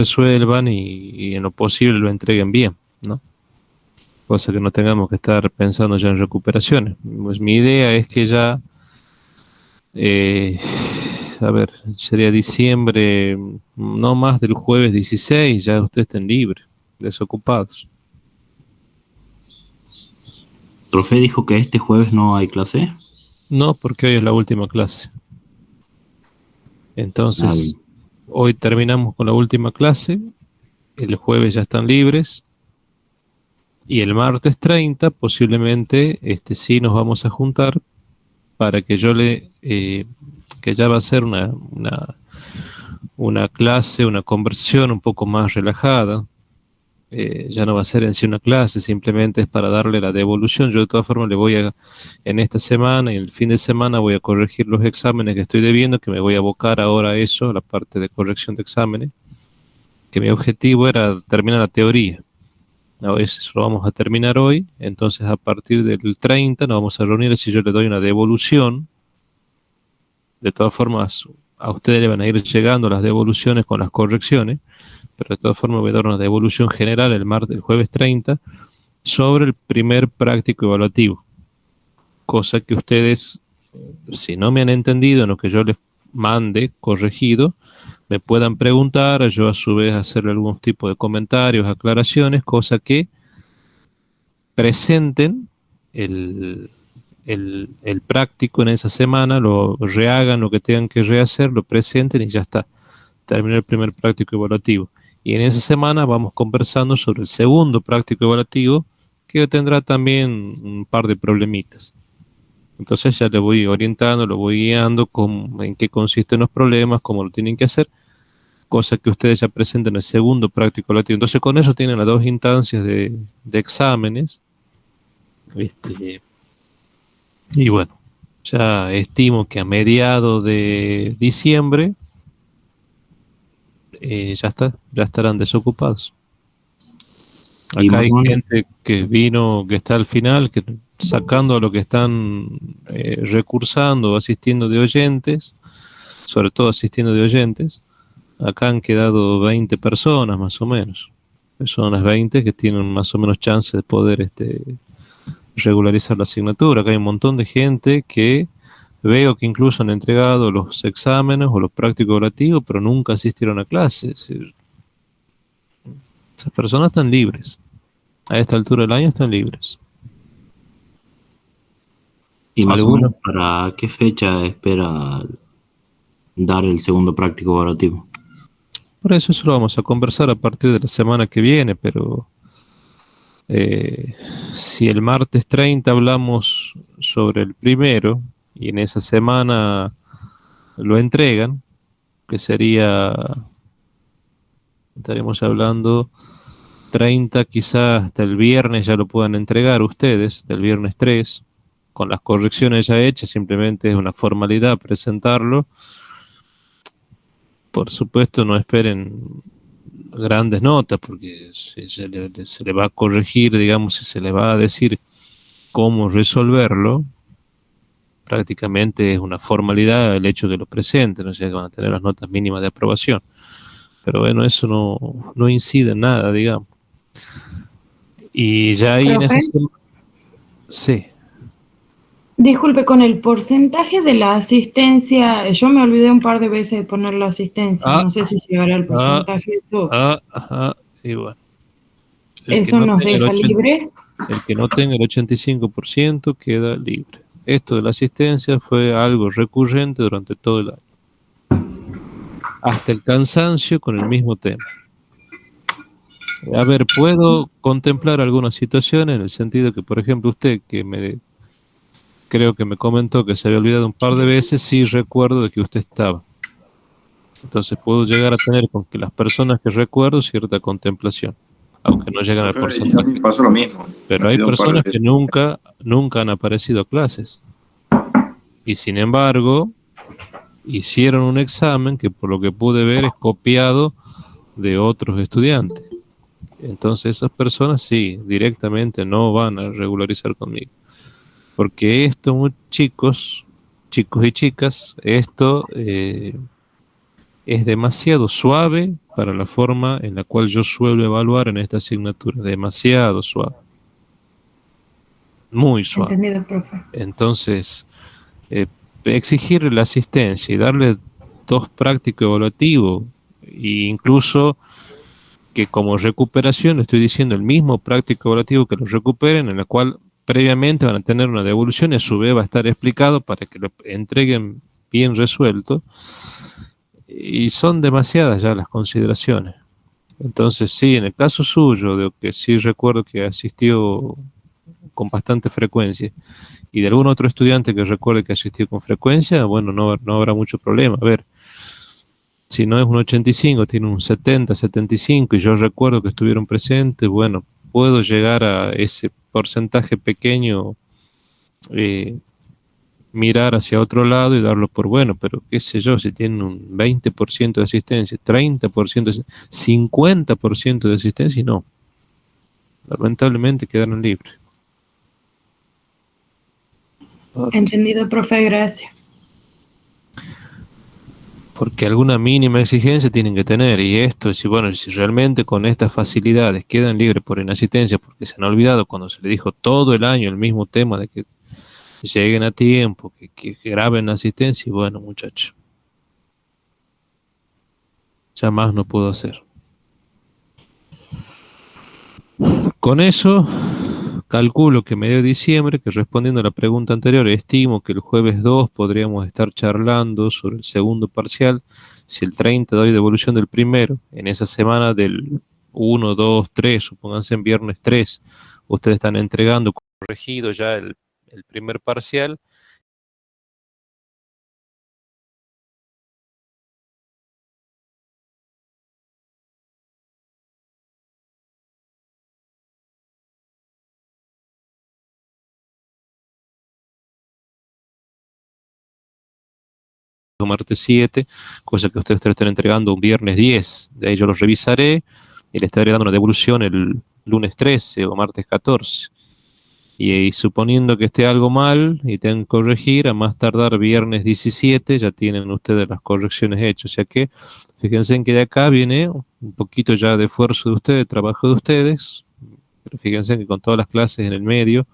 resuelvan y en lo posible lo entreguen bien, ¿no? Cosa que no tengamos que estar pensando ya en recuperaciones. Pues mi idea es que ya, a ver, sería diciembre, no más del jueves 16, ya ustedes estén libres, desocupados. ¿Profe dijo que este jueves no hay clase? No, porque hoy es la última clase. Entonces, Bien. hoy terminamos con la última clase, el jueves ya están libres, y el martes 30 posiblemente sí nos vamos a juntar para que que ya va a ser una clase, una conversación un poco más relajada. Ya no va a ser en sí una clase, simplemente es para darle la devolución. Yo de todas formas en esta semana y el fin de semana voy a corregir los exámenes que estoy debiendo, que me voy a abocar ahora a eso, a la parte de corrección de exámenes, que mi objetivo era terminar la teoría. A veces lo vamos a terminar hoy, entonces a partir del 30 nos vamos a reunir si yo le doy una devolución. De todas formas, a ustedes le van a ir llegando las devoluciones con las correcciones, pero de todas formas voy a dar una devolución general el jueves 30 sobre el primer práctico evaluativo, cosa que ustedes, si no me han entendido en lo que yo les mande corregido, me puedan preguntar, yo a su vez hacerle algún tipo de comentarios, aclaraciones, cosa que presenten el práctico en esa semana, lo rehagan lo que tengan que rehacer, lo presenten y ya está. Terminó el primer práctico evaluativo. Y en esa semana vamos conversando sobre el segundo práctico evaluativo, que tendrá también un par de problemitas. Entonces ya le voy orientando, lo voy guiando en qué consisten los problemas, cómo lo tienen que hacer, cosa que ustedes ya presenten en el segundo práctico evaluativo. Entonces con eso tienen las dos instancias de exámenes. Y bueno, ya estimo que a mediados de diciembre ya estarán desocupados. Y Acá más hay o menos, gente que vino, que está al final, que sacando a lo que están recursando o asistiendo de oyentes, sobre todo asistiendo de oyentes, acá han quedado 20 personas más o menos. Son las 20 que tienen más o menos chance de poder regularizar la asignatura. Acá hay un montón de gente que veo que incluso han entregado los exámenes o los prácticos evaluativos, pero nunca asistieron a clases. Es decir, esas personas están libres. A esta altura del año están libres. y más o Algunos, menos, ¿para qué fecha espera dar el segundo práctico evaluativo? por eso lo vamos a conversar a partir de la semana que viene, pero si el martes 30 hablamos sobre el primero y en esa semana lo entregan, que estaremos hablando 30, quizás hasta el viernes ya lo puedan entregar ustedes, del viernes 3, con las correcciones ya hechas, simplemente es una formalidad presentarlo. Por supuesto, no esperen grandes notas, porque se le va a corregir, digamos, si se le va a decir cómo resolverlo, prácticamente es una formalidad el hecho de lo presente, no sé, que van a tener las notas mínimas de aprobación. Pero bueno, eso no incide en nada, digamos. Y ya ahí en esa Profe, semana, sí. disculpe, con el porcentaje de la asistencia, yo me olvidé un par de veces de poner la asistencia, Ah, no sé si llegará el ah, porcentaje, ajá, y bueno. El que eso no nos tenga deja libre. el que no tenga el 85% queda libre. Esto de la asistencia fue algo recurrente durante todo el año, hasta el cansancio con el mismo tema. A ver, puedo contemplar algunas situaciones en el sentido que, por ejemplo, usted creo que me comentó que se había olvidado un par de veces, sí recuerdo de que usted estaba. Entonces puedo llegar a tener con que las personas que recuerdo cierta contemplación, aunque no llegan al Profe, yo porcentaje. me pasó lo mismo. Pero Me hay olvidé un par de personas que veces. nunca han aparecido a clases. Y sin embargo, hicieron un examen que por lo que pude ver es copiado de otros estudiantes. Entonces esas personas sí, directamente no van a regularizar conmigo. Porque esto, chicos y chicas, esto es demasiado suave para la forma en la cual yo suelo evaluar en esta asignatura, demasiado suave, muy suave. Entendido, profe. Entonces, exigirle la asistencia y darle 2 prácticos evaluativos, e incluso que como recuperación, estoy diciendo el mismo práctico evaluativo que lo recuperen, en la cual previamente van a tener una devolución y a su vez va a estar explicado para que lo entreguen bien resuelto. Y son demasiadas ya las consideraciones. Entonces, sí, en el caso suyo, de que sí recuerdo que asistió con bastante frecuencia, y de algún otro estudiante que recuerde que asistió con frecuencia, bueno, no habrá mucho problema. A ver, si no es un 85, tiene un 70, 75, y yo recuerdo que estuvieron presentes, bueno, puedo llegar a ese porcentaje pequeño, mirar hacia otro lado y darlo por bueno, pero qué sé yo, si tienen un 20% de asistencia, 30%, 50% de asistencia, y no, lamentablemente quedaron libres. Entendido, profe, gracias. Porque alguna mínima exigencia tienen que tener, y esto, si bueno, si realmente con estas facilidades quedan libres por inasistencia, porque se han olvidado cuando se le dijo todo el año el mismo tema de que lleguen a tiempo, que graben la asistencia, y bueno, muchachos, ya más no puedo hacer. Con eso, calculo que medio de diciembre, que respondiendo a la pregunta anterior, estimo que el jueves 2 podríamos estar charlando sobre el segundo parcial. Si el 30 doy devolución del primero, en esa semana del 1, 2, 3, supónganse en viernes 3, ustedes están entregando corregido ya el primer parcial. Martes 7, cosa que ustedes estén entregando un viernes 10. De ahí yo los revisaré y les estaré dando una devolución el lunes 13 o martes 14. Y suponiendo que esté algo mal y tengan que corregir, a más tardar viernes 17 ya tienen ustedes las correcciones hechas. O sea que fíjense en que de acá viene un poquito ya de esfuerzo de ustedes, trabajo de ustedes, pero fíjense que con todas las clases en el medio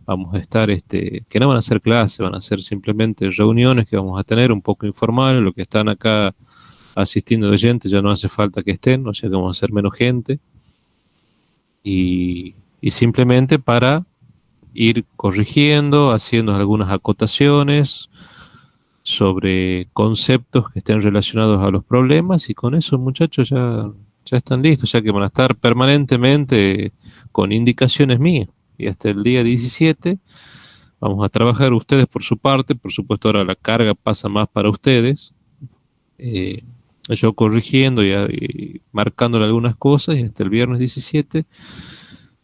vamos a estar, que no van a ser clases, van a ser simplemente reuniones que vamos a tener un poco informales. Los que están acá asistiendo de oyentes ya no hace falta que estén, o sea que vamos a ser menos gente. Y simplemente para ir corrigiendo, haciendo algunas acotaciones sobre conceptos que estén relacionados a los problemas, y con eso, muchachos, ya están listos, ya que van a estar permanentemente con indicaciones mías. Y hasta el día 17 vamos a trabajar ustedes por su parte. Por supuesto, ahora la carga pasa más para ustedes. Yo corrigiendo y marcándole algunas cosas, y hasta el viernes 17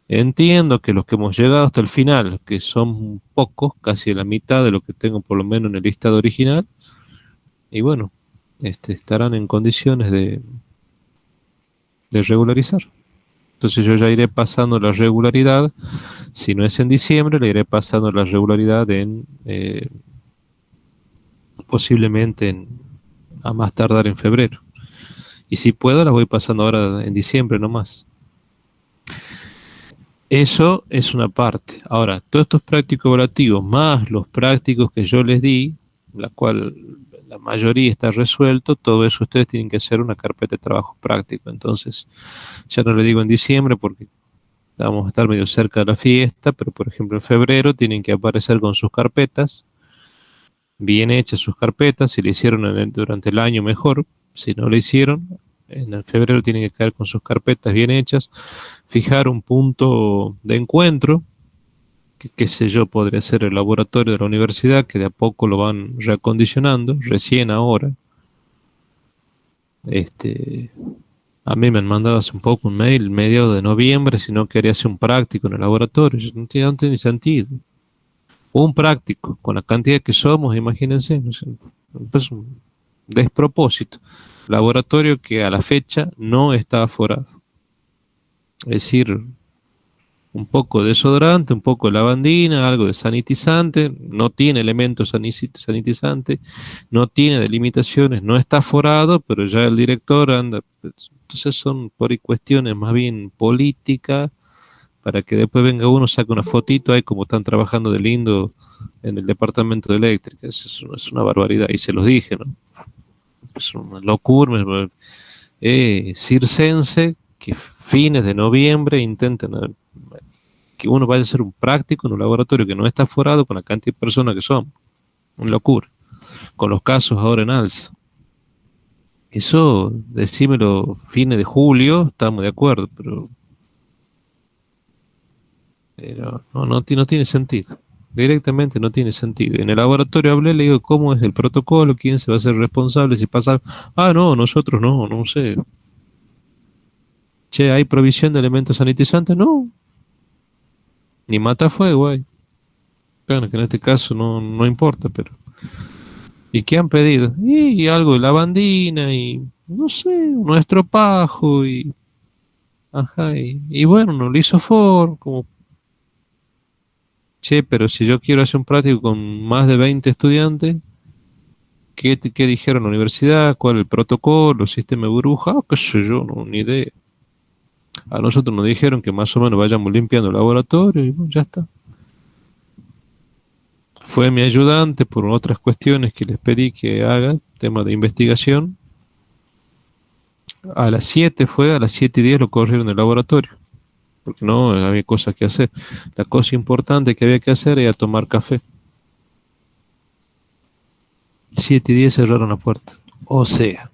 entiendo que los que hemos llegado hasta el final, que son pocos, casi la mitad de lo que tengo por lo menos en el listado original, y bueno, estarán en condiciones de regularizar. Entonces yo ya iré pasando la regularidad, si no es en diciembre, le iré pasando la regularidad en posiblemente a más tardar en febrero. Y si puedo, la voy pasando ahora en diciembre nomás. Eso es una parte. Ahora, todos estos prácticos evaluativos, más los prácticos que yo les di, la cual la mayoría está resuelto, todo eso ustedes tienen que hacer una carpeta de trabajo práctico. Entonces, ya no le digo en diciembre porque vamos a estar medio cerca de la fiesta, pero por ejemplo en febrero tienen que aparecer con sus carpetas, bien hechas sus carpetas. Si le hicieron durante el año, mejor. Si no le hicieron, en el febrero tienen que caer con sus carpetas bien hechas, fijar un punto de encuentro, que qué sé yo, podría ser el laboratorio de la universidad, que de a poco lo van reacondicionando, recién ahora. A mí me han mandado hace un poco un mail, mediados de noviembre, si no quería hacer un práctico en el laboratorio. No tiene ni sentido. Un práctico, con la cantidad que somos, imagínense, pues un despropósito. Laboratorio que a la fecha no está aforado. Es decir, un poco de desodorante, un poco de lavandina, algo de sanitizante, no tiene elementos sanitizantes, no tiene delimitaciones, no está forado, pero ya el director anda. Pues, entonces son por ahí cuestiones más bien políticas, para que después venga uno, saque una fotito ahí como están trabajando de lindo en el departamento de eléctrica. Es una barbaridad, y se los dije, ¿no? Es una locura, circense, que fines de noviembre intenten que uno vaya a hacer un práctico en un laboratorio que no está forado con la cantidad de personas que son. Una locura. Con los casos ahora en alza. Eso, decímelo fines de julio, estamos de acuerdo, pero no tiene sentido. Directamente no tiene sentido. En el laboratorio hablé, le digo cómo es el protocolo, quién se va a hacer responsable si pasa. Ah, no, nosotros no sé. Che, ¿hay provisión de elementos sanitizantes? No. Ni matafuego hay. Claro que en este caso no importa, pero. ¿Y qué han pedido? Y algo de lavandina y no sé, nuestro pajo y. Ajá, y bueno, no lisofor, como. Che, pero si yo quiero hacer un práctico con más de 20 estudiantes, ¿qué dijeron la universidad? ¿Cuál es el protocolo? ¿Sistema de burbuja? Ah, qué sé yo, no, ni idea. A nosotros nos dijeron que más o menos vayamos limpiando el laboratorio y bueno, ya está. Fue mi ayudante por otras cuestiones que les pedí que haga, tema de investigación. A las 7 fue, a las 7:10 lo corrieron del laboratorio, porque no había cosas que hacer. La cosa importante que había que hacer era tomar café. 7:10 cerraron la puerta. O sea,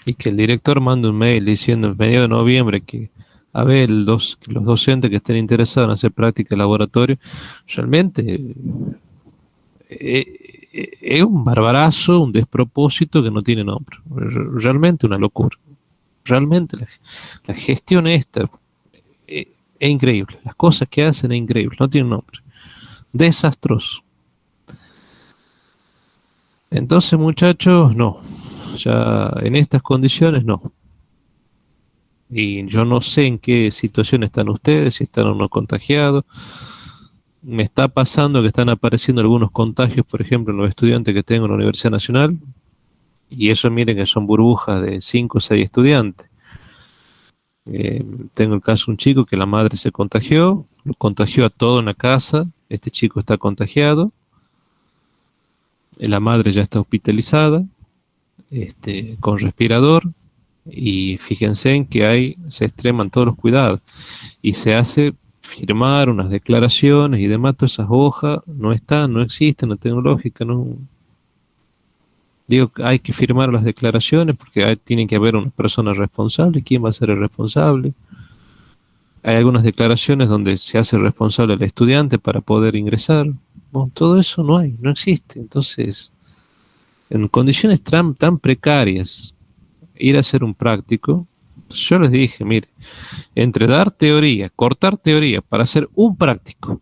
y que el director manda un mail diciendo en medio de noviembre que a ver, los docentes que estén interesados en hacer práctica de laboratorio, realmente es un barbarazo, un despropósito que no tiene nombre. Realmente una locura. Realmente la gestión esta es increíble. Las cosas que hacen es increíble. No tiene nombre. Desastroso. Entonces, muchachos, no. Ya en estas condiciones, no. Y yo no sé en qué situación están ustedes, si están o no contagiados. Me está pasando que están apareciendo algunos contagios, por ejemplo, en los estudiantes que tengo en la Universidad Nacional. Y eso, miren, que son burbujas de 5 o 6 estudiantes. Tengo el caso de un chico que la madre se contagió, lo contagió a todo en la casa. Este chico está contagiado. La madre ya está hospitalizada, con respirador. Y fíjense en que se extreman todos los cuidados y se hace firmar unas declaraciones y demás. Todas esas hojas no están, no existen, la tecnológica no. Digo, hay que firmar las declaraciones porque tiene que haber una persona responsable. ¿Quién va a ser el responsable? Hay algunas declaraciones donde se hace responsable el estudiante para poder ingresar. Bueno, todo eso no existe. Entonces, en condiciones tan precarias, ir a hacer un práctico, yo les dije, mire, entre dar teoría, cortar teoría para hacer un práctico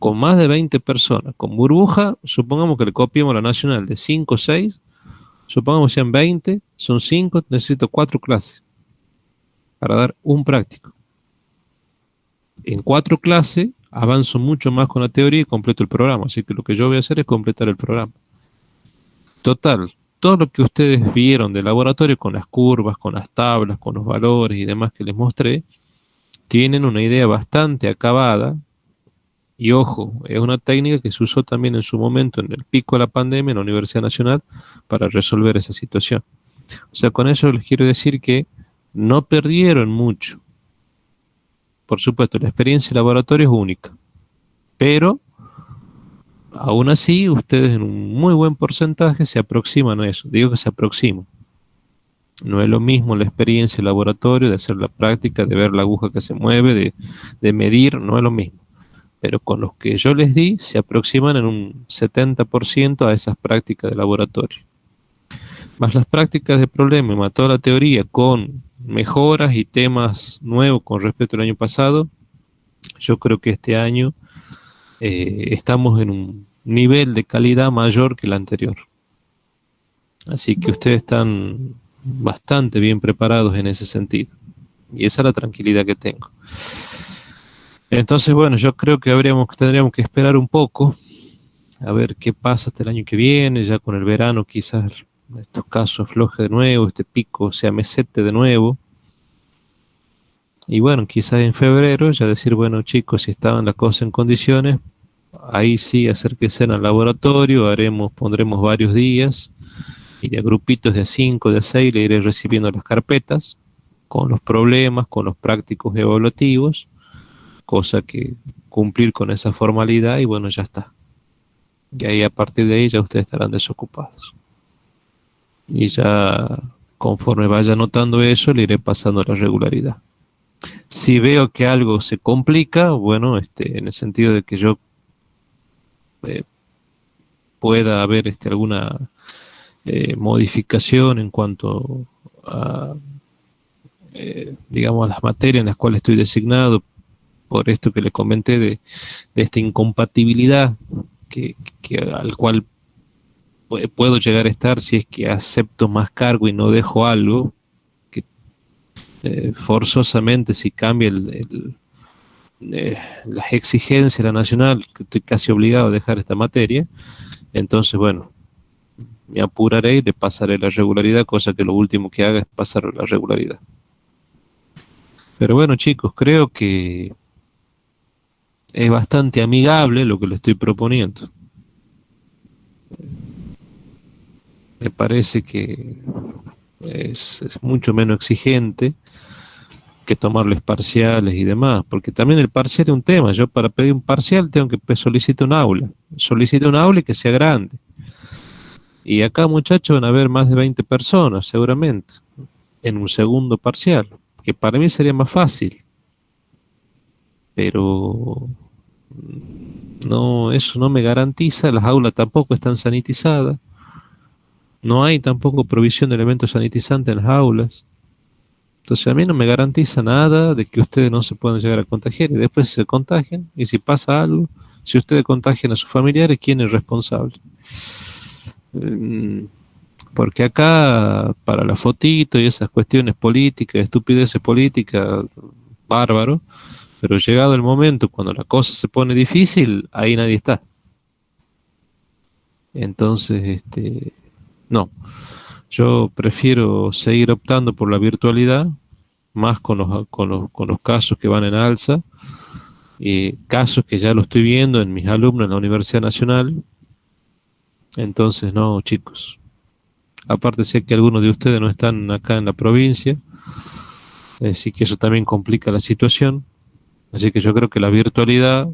con más de 20 personas, con burbuja, supongamos que le copiemos la nacional de 5 o 6, supongamos sean 20, son 5, necesito 4 clases para dar un práctico. En 4 clases avanzo mucho más con la teoría y completo el programa, así que lo que yo voy a hacer es completar el programa. Total, todo lo que ustedes vieron del laboratorio con las curvas, con las tablas, con los valores y demás que les mostré, tienen una idea bastante acabada. Y ojo, es una técnica que se usó también en su momento en el pico de la pandemia en la Universidad Nacional para resolver esa situación. O sea, con eso les quiero decir que no perdieron mucho. Por supuesto, la experiencia de laboratorio es única, pero aún así, ustedes en un muy buen porcentaje se aproximan a eso. Digo que se aproximan. No es lo mismo la experiencia de laboratorio, de hacer la práctica, de ver la aguja que se mueve, de medir, no es lo mismo. Pero con los que yo les di, se aproximan en un 70% a esas prácticas de laboratorio. Más las prácticas de problema y más toda la teoría con mejoras y temas nuevos con respecto al año pasado, yo creo que este año estamos en un nivel de calidad mayor que el anterior. Así que ustedes están bastante bien preparados en ese sentido. Y esa es la tranquilidad que tengo. Entonces, bueno, yo creo que tendríamos que esperar un poco a ver qué pasa hasta el año que viene, ya con el verano quizás estos casos afloje de nuevo, este pico se amesete de nuevo. Y bueno, quizás en febrero ya decir, bueno chicos, si estaban las cosas en condiciones, ahí sí acérquense al laboratorio, pondremos varios días y de grupitos de 5, de 6 le iré recibiendo las carpetas con los problemas, con los prácticos evaluativos, cosa que cumplir con esa formalidad y bueno, ya está. Y ahí a partir de ahí ya ustedes estarán desocupados. Y ya conforme vaya notando eso, le iré pasando la regularidad. Si veo que algo se complica, bueno, en el sentido de que yo pueda haber alguna modificación en cuanto a, digamos, a las materias en las cuales estoy designado, por esto que le comenté de esta incompatibilidad al cual puedo llegar a estar si es que acepto más cargo y no dejo algo, que forzosamente si cambia las exigencias de la nacional, que estoy casi obligado a dejar esta materia, entonces bueno, me apuraré y le pasaré la regularidad, cosa que lo último que haga es pasar la regularidad. Pero bueno chicos, creo que es bastante amigable lo que le estoy proponiendo. Me parece que es mucho menos exigente que tomarles parciales y demás, porque también el parcial es un tema. Yo para pedir un parcial tengo que solicitar un aula. Solicito un aula y que sea grande. Y acá, muchachos, van a haber más de 20 personas, seguramente, en un segundo parcial, que para mí sería más fácil. Pero no, eso no me garantiza. Las aulas tampoco están sanitizadas. No hay tampoco provisión de elementos sanitizantes en las aulas. Entonces a mí no me garantiza nada de que ustedes no se puedan llegar a contagiar. Y después si se contagian, y si pasa algo, si ustedes contagian a sus familiares, ¿quién es responsable? Porque acá, para la fotito y esas cuestiones políticas, estupideces políticas, bárbaro, pero llegado el momento, cuando la cosa se pone difícil, ahí nadie está. Entonces, no. Yo prefiero seguir optando por la virtualidad, más con los casos que van en alza, casos que ya lo estoy viendo en mis alumnos en la Universidad Nacional. Entonces, no, chicos. Aparte, sé que algunos de ustedes no están acá en la provincia, así que eso también complica la situación. Así que yo creo que la virtualidad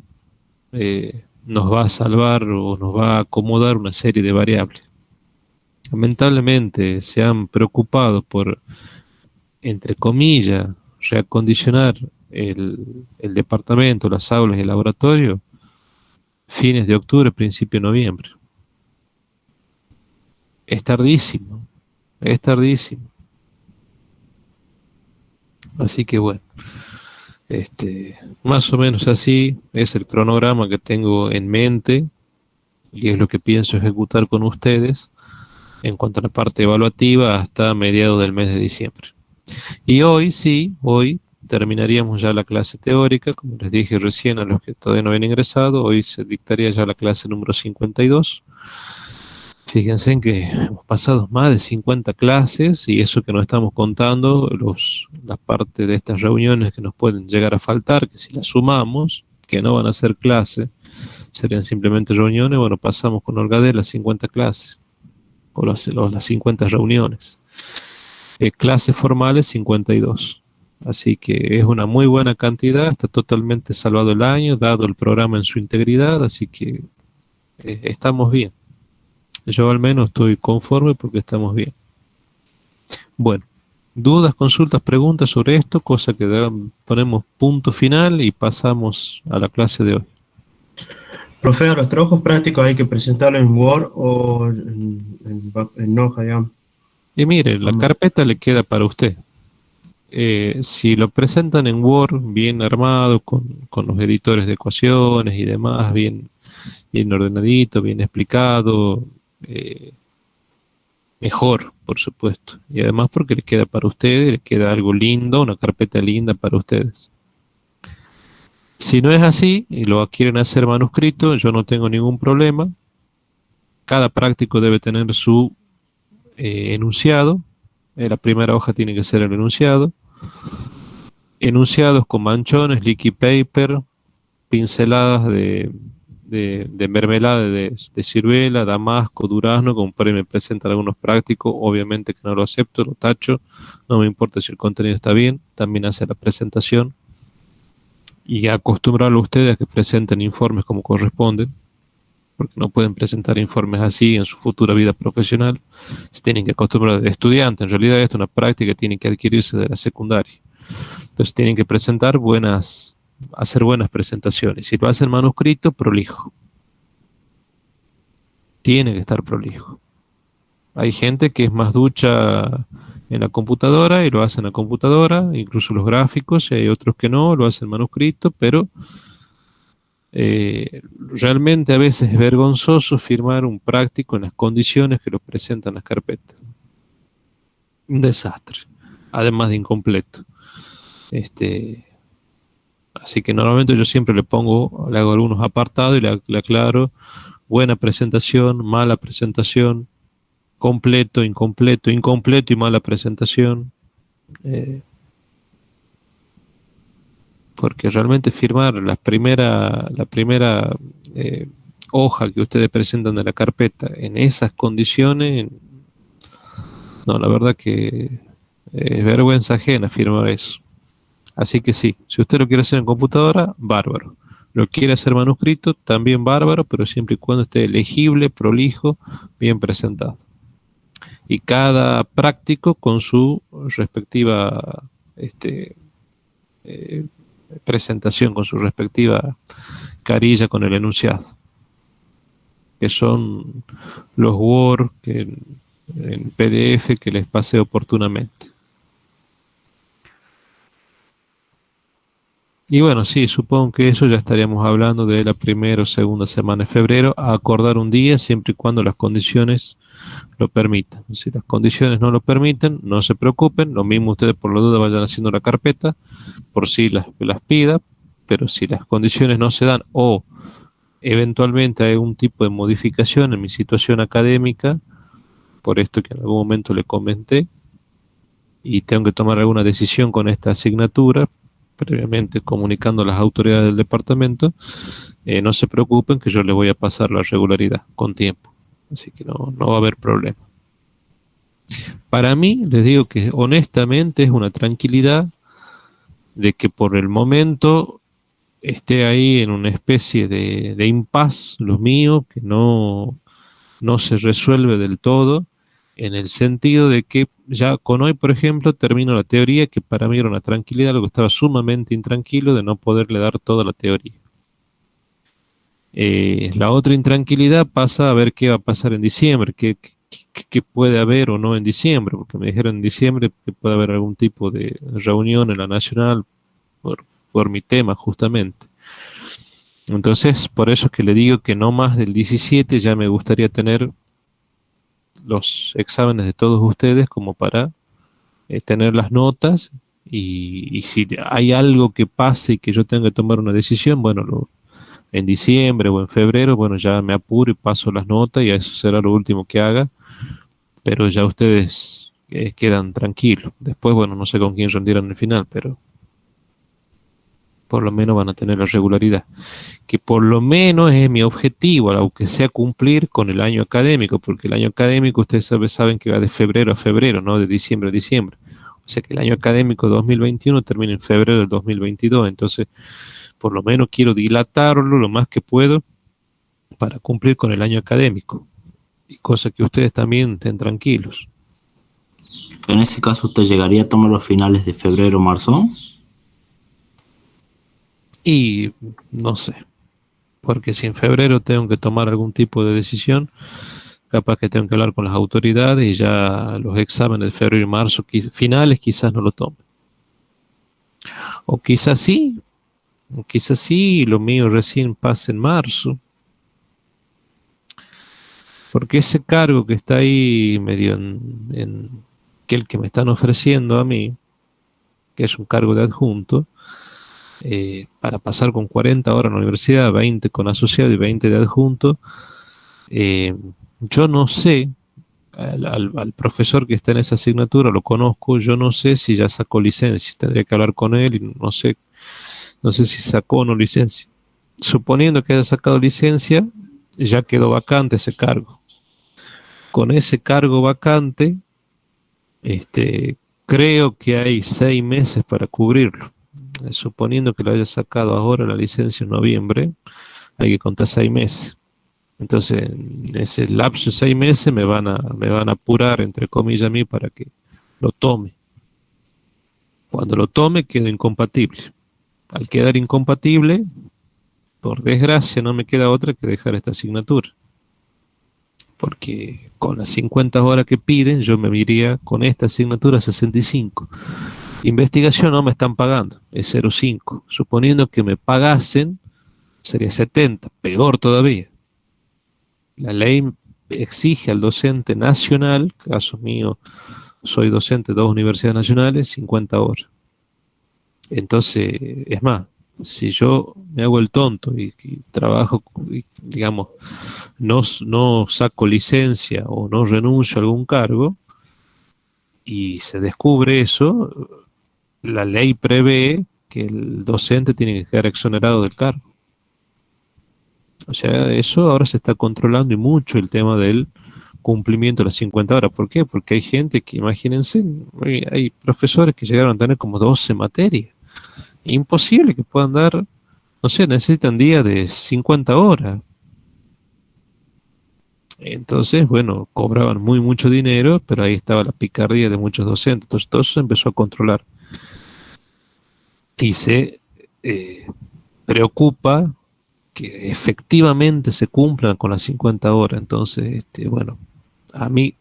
nos va a salvar o nos va a acomodar una serie de variables. Lamentablemente se han preocupado por, entre comillas, reacondicionar el departamento, las aulas y el laboratorio fines de octubre, principio de noviembre. Es tardísimo, es tardísimo. Así que bueno, más o menos así es el cronograma que tengo en mente y es lo que pienso ejecutar con ustedes en cuanto a la parte evaluativa hasta mediados del mes de diciembre. Y hoy terminaríamos ya la clase teórica, como les dije recién a los que todavía no habían ingresado, hoy se dictaría ya la clase número 52. Fíjense en que hemos pasado más de 50 clases y eso que no estamos contando, la parte de estas reuniones que nos pueden llegar a faltar, que si las sumamos, que no van a ser clase, serían simplemente reuniones, bueno, pasamos con holgadez las 50 clases, o las 50 reuniones. Clases formales 52. Así que es una muy buena cantidad, está totalmente salvado el año, dado el programa en su integridad, así que estamos bien. Yo al menos estoy conforme porque estamos bien. Bueno, dudas, consultas, preguntas sobre esto, cosa que ponemos punto final y pasamos a la clase de hoy. Profe, a los trabajos prácticos hay que presentarlo en Word o en hoja, digamos. Y mire, la carpeta le queda para usted. Si lo presentan en Word, bien armado, con los editores de ecuaciones y demás, bien ordenadito, bien explicado, mejor, por supuesto. Y además porque les queda para ustedes, les queda algo lindo, una carpeta linda para ustedes. Si no es así y lo quieren hacer manuscrito, yo no tengo ningún problema. Cada práctico debe tener su enunciado. La primera hoja tiene que ser el enunciado. Enunciados con manchones, leaky paper, pinceladas de mermelada de ciruela, damasco, durazno, como por ahí me presentan algunos prácticos. Obviamente que no lo acepto, lo tacho. No me importa si el contenido está bien. También hace la presentación. Y acostumbrarlo a ustedes a que presenten informes como corresponden, porque no pueden presentar informes así en su futura vida profesional. Se tienen que acostumbrar de estudiante. En realidad esto es una práctica que tiene que adquirirse de la secundaria. Entonces tienen que hacer buenas presentaciones. Si lo hacen manuscrito, prolijo. Tiene que estar prolijo. Hay gente que es más ducha en la computadora y lo hace en la computadora, incluso los gráficos, y hay otros que no, lo hacen manuscrito, pero realmente a veces es vergonzoso firmar un práctico en las condiciones que lo presentan las carpetas. Un desastre, además de incompleto. Así que normalmente yo siempre le hago algunos apartados y le aclaro: buena presentación, mala presentación, completo, incompleto, incompleto y mala presentación. Porque realmente firmar la primera hoja que ustedes presentan de la carpeta en esas condiciones, no, la verdad que es vergüenza ajena firmar eso. Así que sí, si usted lo quiere hacer en computadora, bárbaro. Lo quiere hacer manuscrito, también bárbaro, pero siempre y cuando esté legible, prolijo, bien presentado. Y cada práctico con su respectiva presentación, con su respectiva carilla con el enunciado, que son los Word en PDF que les pasé oportunamente. Y bueno, sí, supongo que eso ya estaríamos hablando de la primera o segunda semana de febrero, a acordar un día siempre y cuando las condiciones lo permitan. Si las condiciones no lo permiten, no se preocupen, lo mismo ustedes por la duda vayan haciendo la carpeta, por si las pida, pero si las condiciones no se dan o eventualmente hay algún tipo de modificación en mi situación académica, por esto que en algún momento le comenté, y tengo que tomar alguna decisión con esta asignatura, previamente comunicando a las autoridades del departamento, no se preocupen que yo les voy a pasar la regularidad con tiempo, así que no va a haber problema. Para mí, les digo que honestamente es una tranquilidad de que por el momento esté ahí en una especie de impas lo mío, que no se resuelve del todo, en el sentido de que ya con hoy, por ejemplo, termino la teoría, que para mí era una tranquilidad, lo que estaba sumamente intranquilo de no poderle dar toda la teoría. La otra intranquilidad pasa a ver qué va a pasar en diciembre, qué puede haber o no en diciembre, porque me dijeron en diciembre que puede haber algún tipo de reunión en la Nacional por mi tema justamente. Entonces, por eso es que le digo que no más del 17 ya me gustaría tener los exámenes de todos ustedes como para tener las notas y si hay algo que pase y que yo tenga que tomar una decisión, bueno, en diciembre o en febrero, bueno, ya me apuro y paso las notas y eso será lo último que haga, pero ya ustedes quedan tranquilos. Después, bueno, no sé con quién rendirán el final, pero por lo menos van a tener la regularidad, que por lo menos es mi objetivo, aunque sea cumplir con el año académico, porque el año académico ustedes saben que va de febrero a febrero, no de diciembre a diciembre. O sea que el año académico 2021 termina en febrero del 2022, entonces por lo menos quiero dilatarlo lo más que puedo para cumplir con el año académico, y cosa que ustedes también estén tranquilos. En ese caso, ¿usted llegaría a tomar los finales de febrero o marzo? Y no sé, porque si en febrero tengo que tomar algún tipo de decisión, capaz que tengo que hablar con las autoridades y ya los exámenes de febrero y marzo finales quizás no lo tomen. O quizás sí, lo mío recién pasa en marzo. Porque ese cargo que está ahí medio que el que me están ofreciendo a mí, que es un cargo de adjunto, para pasar con 40 horas en la universidad, 20 con asociado y 20 de adjunto, yo no sé, al profesor que está en esa asignatura lo conozco, yo no sé si ya sacó licencia, tendría que hablar con él y no sé si sacó o no licencia. Suponiendo que haya sacado licencia, ya quedó vacante ese cargo. Con ese cargo vacante, creo que hay 6 meses para cubrirlo. Suponiendo que lo haya sacado ahora la licencia en noviembre, hay que contar 6 meses. Entonces, en ese lapso de 6 meses me van a apurar, entre comillas, a mí para que lo tome. Cuando lo tome, quedo incompatible. Al quedar incompatible, por desgracia, no me queda otra que dejar esta asignatura. Porque con las 50 horas que piden, yo me iría con esta asignatura a 65. Investigación no me están pagando, es 0,5. Suponiendo que me pagasen, sería 70, peor todavía. La ley exige al docente nacional, caso mío, soy docente de 2 universidades nacionales, 50 horas. Entonces, es más, si yo me hago el tonto y trabajo, y, digamos, no saco licencia o no renuncio a algún cargo y se descubre eso, la ley prevé que el docente tiene que quedar exonerado del cargo. O sea, eso ahora se está controlando y mucho el tema del cumplimiento de las 50 horas. ¿Por qué? Porque hay gente que, imagínense, hay profesores que llegaron a tener como 12 materias. Imposible que puedan dar, no sé, necesitan días de 50 horas. Entonces, bueno, cobraban mucho dinero, pero ahí estaba la picardía de muchos docentes. Entonces, todo eso se empezó a controlar. Y se preocupa que efectivamente se cumplan con las 50 horas. Entonces, bueno, a mí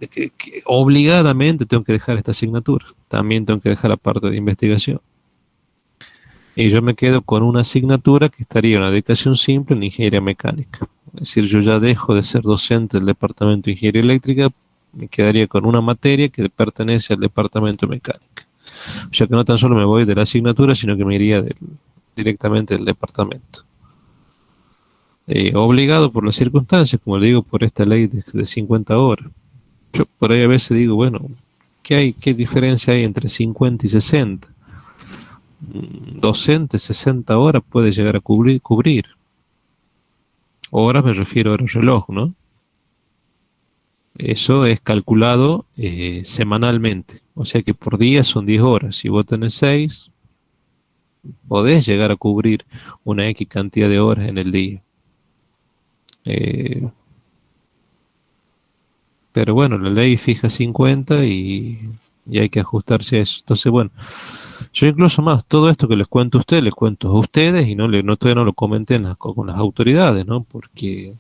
que obligadamente tengo que dejar esta asignatura. También tengo que dejar la parte de investigación. Y yo me quedo con una asignatura que estaría en una dedicación simple en ingeniería mecánica. Es decir, yo ya dejo de ser docente del departamento de ingeniería eléctrica, me quedaría con una materia que pertenece al departamento de mecánica. O sea que no tan solo me voy de la asignatura, sino que me iría directamente del departamento. Obligado por las circunstancias, como le digo, por esta ley de 50 horas. Yo por ahí a veces digo, bueno, ¿qué diferencia hay entre 50 y 60? Docente 60 horas puede llegar a cubrir. Horas me refiero a horas reloj, ¿no? Eso es calculado semanalmente. O sea que por día son 10 horas. Si vos tenés 6, podés llegar a cubrir una X cantidad de horas en el día. Pero bueno, la ley fija 50 y hay que ajustarse a eso. Entonces, bueno, yo incluso más, todo esto que les cuento a ustedes, les cuento a ustedes y todavía no lo comenté con las autoridades, ¿no? Porque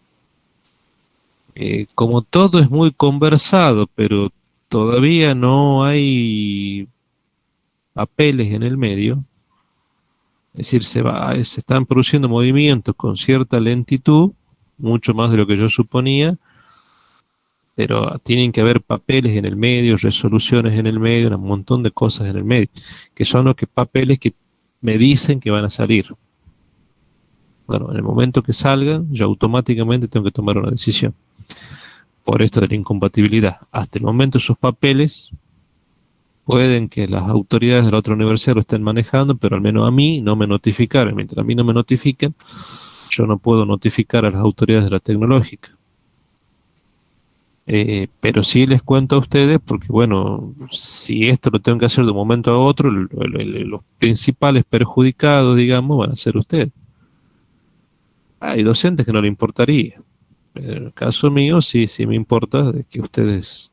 como todo es muy conversado, pero todavía no hay papeles en el medio, es decir, se están produciendo movimientos con cierta lentitud, mucho más de lo que yo suponía, pero tienen que haber papeles en el medio, resoluciones en el medio, un montón de cosas en el medio, que son los papeles que me dicen que van a salir. Bueno, en el momento que salgan, yo automáticamente tengo que tomar una decisión por esto de la incompatibilidad. Hasta el momento esos papeles pueden que las autoridades de la otra universidad lo estén manejando, pero al menos a mí no me notificaron. Mientras a mí no me notifiquen, yo no puedo notificar a las autoridades de la tecnológica. Pero sí les cuento a ustedes, porque bueno, si esto lo tengo que hacer de un momento a otro, los principales perjudicados, digamos, van a ser ustedes. Hay docentes que no le importaría, pero en el caso mío sí me importa de que ustedes,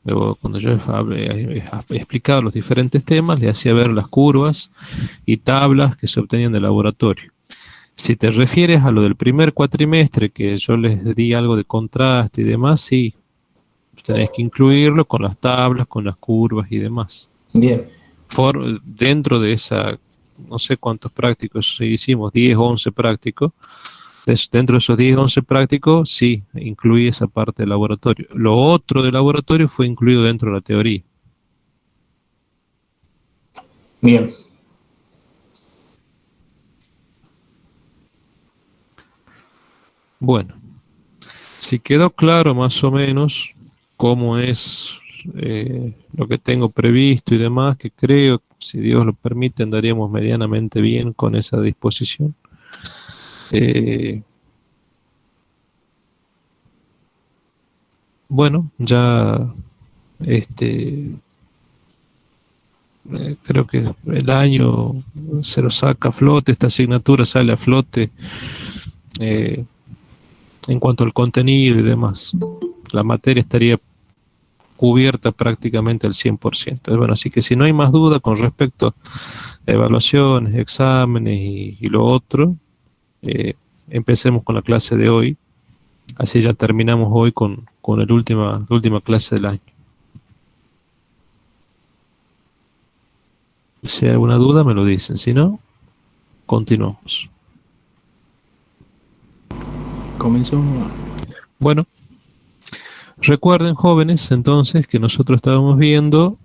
cuando yo he explicado los diferentes temas, le hacía ver las curvas y tablas que se obtenían del laboratorio. Si te refieres a lo del primer cuatrimestre, que yo les di algo de contraste y demás, sí, tenés que incluirlo con las tablas, con las curvas y demás. Bien. Dentro de esa, no sé cuántos prácticos hicimos, 10 o 11 prácticos, Dentro de esos 10, 11 prácticos, sí, incluye esa parte del laboratorio. Lo otro del laboratorio fue incluido dentro de la teoría. Bien. Bueno, si quedó claro más o menos cómo es lo que tengo previsto y demás, que creo, si Dios lo permite, andaríamos medianamente bien con esa disposición. Bueno, ya creo que el año se lo saca a flote, esta asignatura sale a flote en cuanto al contenido y demás. La materia estaría cubierta prácticamente al 100%. Bueno, así que si no hay más duda con respecto a evaluaciones, exámenes y lo otro, empecemos con la clase de hoy. Así ya terminamos hoy con la última clase del año. Si hay alguna duda me lo dicen, si no, continuamos. Comenzamos. Bueno, recuerden, jóvenes, entonces, que nosotros estábamos viendo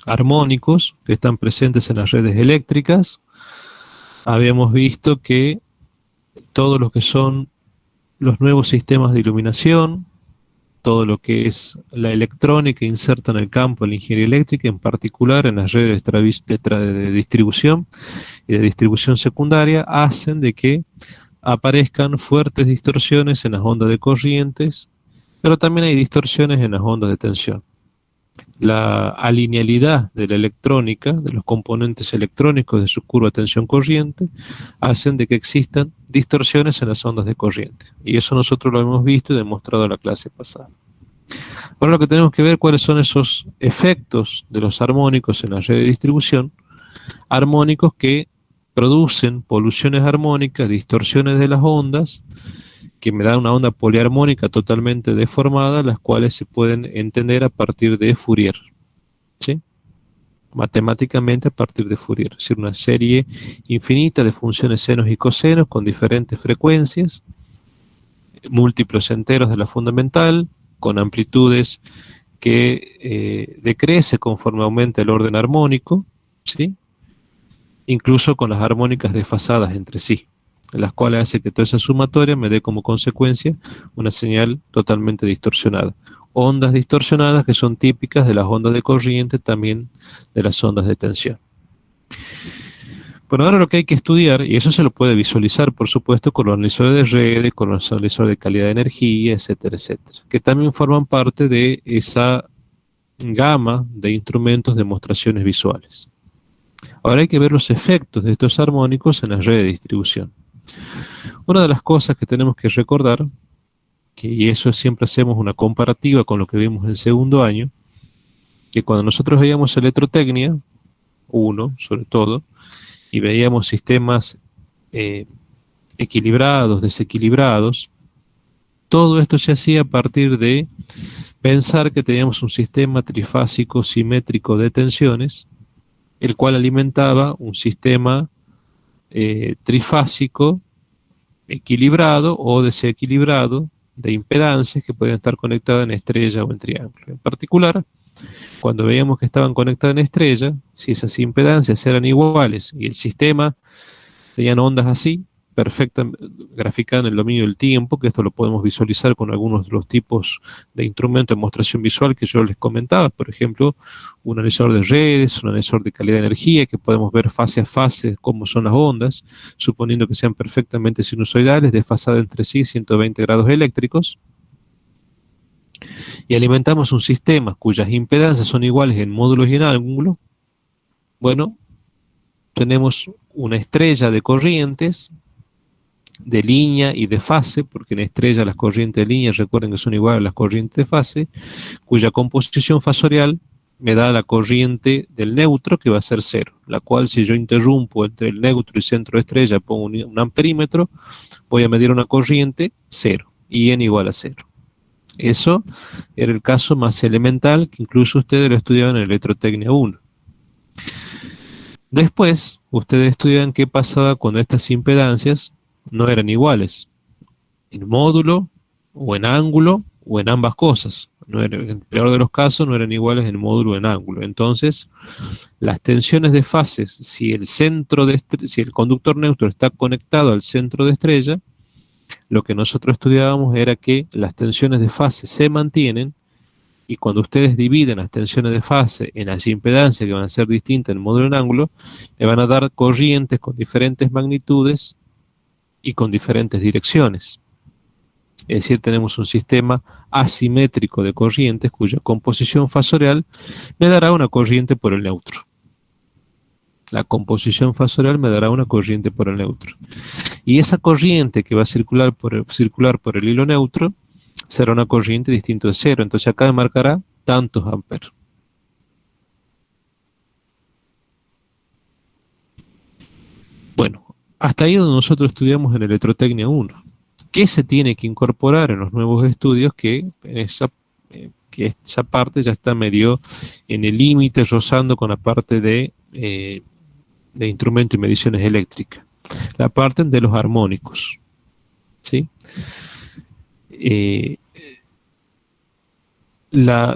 armónicos que están presentes en las redes eléctricas. Habíamos visto que todo lo que son los nuevos sistemas de iluminación, todo lo que es la electrónica inserta en el campo de la ingeniería eléctrica, en particular en las redes de distribución y de distribución secundaria, hacen de que aparezcan fuertes distorsiones en las ondas de corrientes, pero también hay distorsiones en las ondas de tensión. La alinealidad de la electrónica, de los componentes electrónicos de su curva de tensión-corriente, hacen de que existan distorsiones en las ondas de corriente. Y eso nosotros lo hemos visto y demostrado en la clase pasada. Ahora lo que tenemos que ver cuáles son esos efectos de los armónicos en la red de distribución, armónicos que producen poluciones armónicas, distorsiones de las ondas, que me da una onda poliarmónica totalmente deformada, las cuales se pueden entender a partir de Fourier, ¿sí? Matemáticamente a partir de Fourier, es decir, una serie infinita de funciones senos y cosenos con diferentes frecuencias, múltiplos enteros de la fundamental, con amplitudes que decrece conforme aumenta el orden armónico, ¿sí? Incluso con las armónicas desfasadas entre sí, las cuales hace que toda esa sumatoria me dé como consecuencia una señal totalmente distorsionada. Ondas distorsionadas que son típicas de las ondas de corriente, también de las ondas de tensión. Bueno, ahora lo que hay que estudiar, y eso se lo puede visualizar, por supuesto, con los analizadores de redes, con los analizadores de calidad de energía, etcétera, etcétera, que también forman parte de esa gama de instrumentos de demostraciones visuales. Ahora hay que ver los efectos de estos armónicos en las redes de distribución. Una de las cosas que tenemos que recordar, y eso siempre hacemos una comparativa con lo que vimos en segundo año, que cuando nosotros veíamos electrotecnia, 1 sobre todo, y veíamos sistemas equilibrados, desequilibrados, todo esto se hacía a partir de pensar que teníamos un sistema trifásico simétrico de tensiones, el cual alimentaba un sistema trifásico equilibrado o desequilibrado de impedancias que podían estar conectadas en estrella o en triángulo. En particular, cuando veíamos que estaban conectadas en estrella, si esas impedancias eran iguales y el sistema tenían ondas así, perfectamente graficadas en el dominio del tiempo, que esto lo podemos visualizar con algunos de los tipos de instrumentos de demostración visual que yo les comentaba, por ejemplo, un analizador de redes, un analizador de calidad de energía, que podemos ver fase a fase cómo son las ondas, suponiendo que sean perfectamente sinusoidales, desfasadas entre sí 120 grados eléctricos, y alimentamos un sistema cuyas impedancias son iguales en módulos y en ángulos. Bueno, tenemos una estrella de corrientes de línea y de fase, porque en estrella las corrientes de línea, recuerden que son iguales a las corrientes de fase, cuya composición fasorial me da la corriente del neutro, que va a ser 0, la cual si yo interrumpo entre el neutro y centro de estrella, pongo un amperímetro, voy a medir una corriente 0, y n igual a 0. Eso era el caso más elemental, que incluso ustedes lo estudiaban en Electrotecnia 1. Después, ustedes estudian qué pasaba cuando estas impedancias no eran iguales, en módulo, o en ángulo, o en ambas cosas. En el peor de los casos no eran iguales en módulo o en ángulo. Entonces, las tensiones de fases, si el conductor neutro está conectado al centro de estrella, lo que nosotros estudiábamos era que las tensiones de fase se mantienen, y cuando ustedes dividen las tensiones de fase en las impedancias, que van a ser distintas en módulo y en ángulo, le van a dar corrientes con diferentes magnitudes y con diferentes direcciones. Es decir, tenemos un sistema asimétrico de corrientes cuya composición fasorial me dará una corriente por el neutro. La composición fasorial me dará una corriente por el neutro. Y esa corriente que va a circular por el hilo neutro será una corriente distinta de cero. Entonces acá me marcará tantos amperes. Bueno, hasta ahí donde nosotros estudiamos en Electrotecnia 1. ¿Qué se tiene que incorporar en los nuevos estudios? Que esa parte ya está medio en el límite, rozando con la parte de instrumento y mediciones eléctricas. La parte de los armónicos. ¿Sí?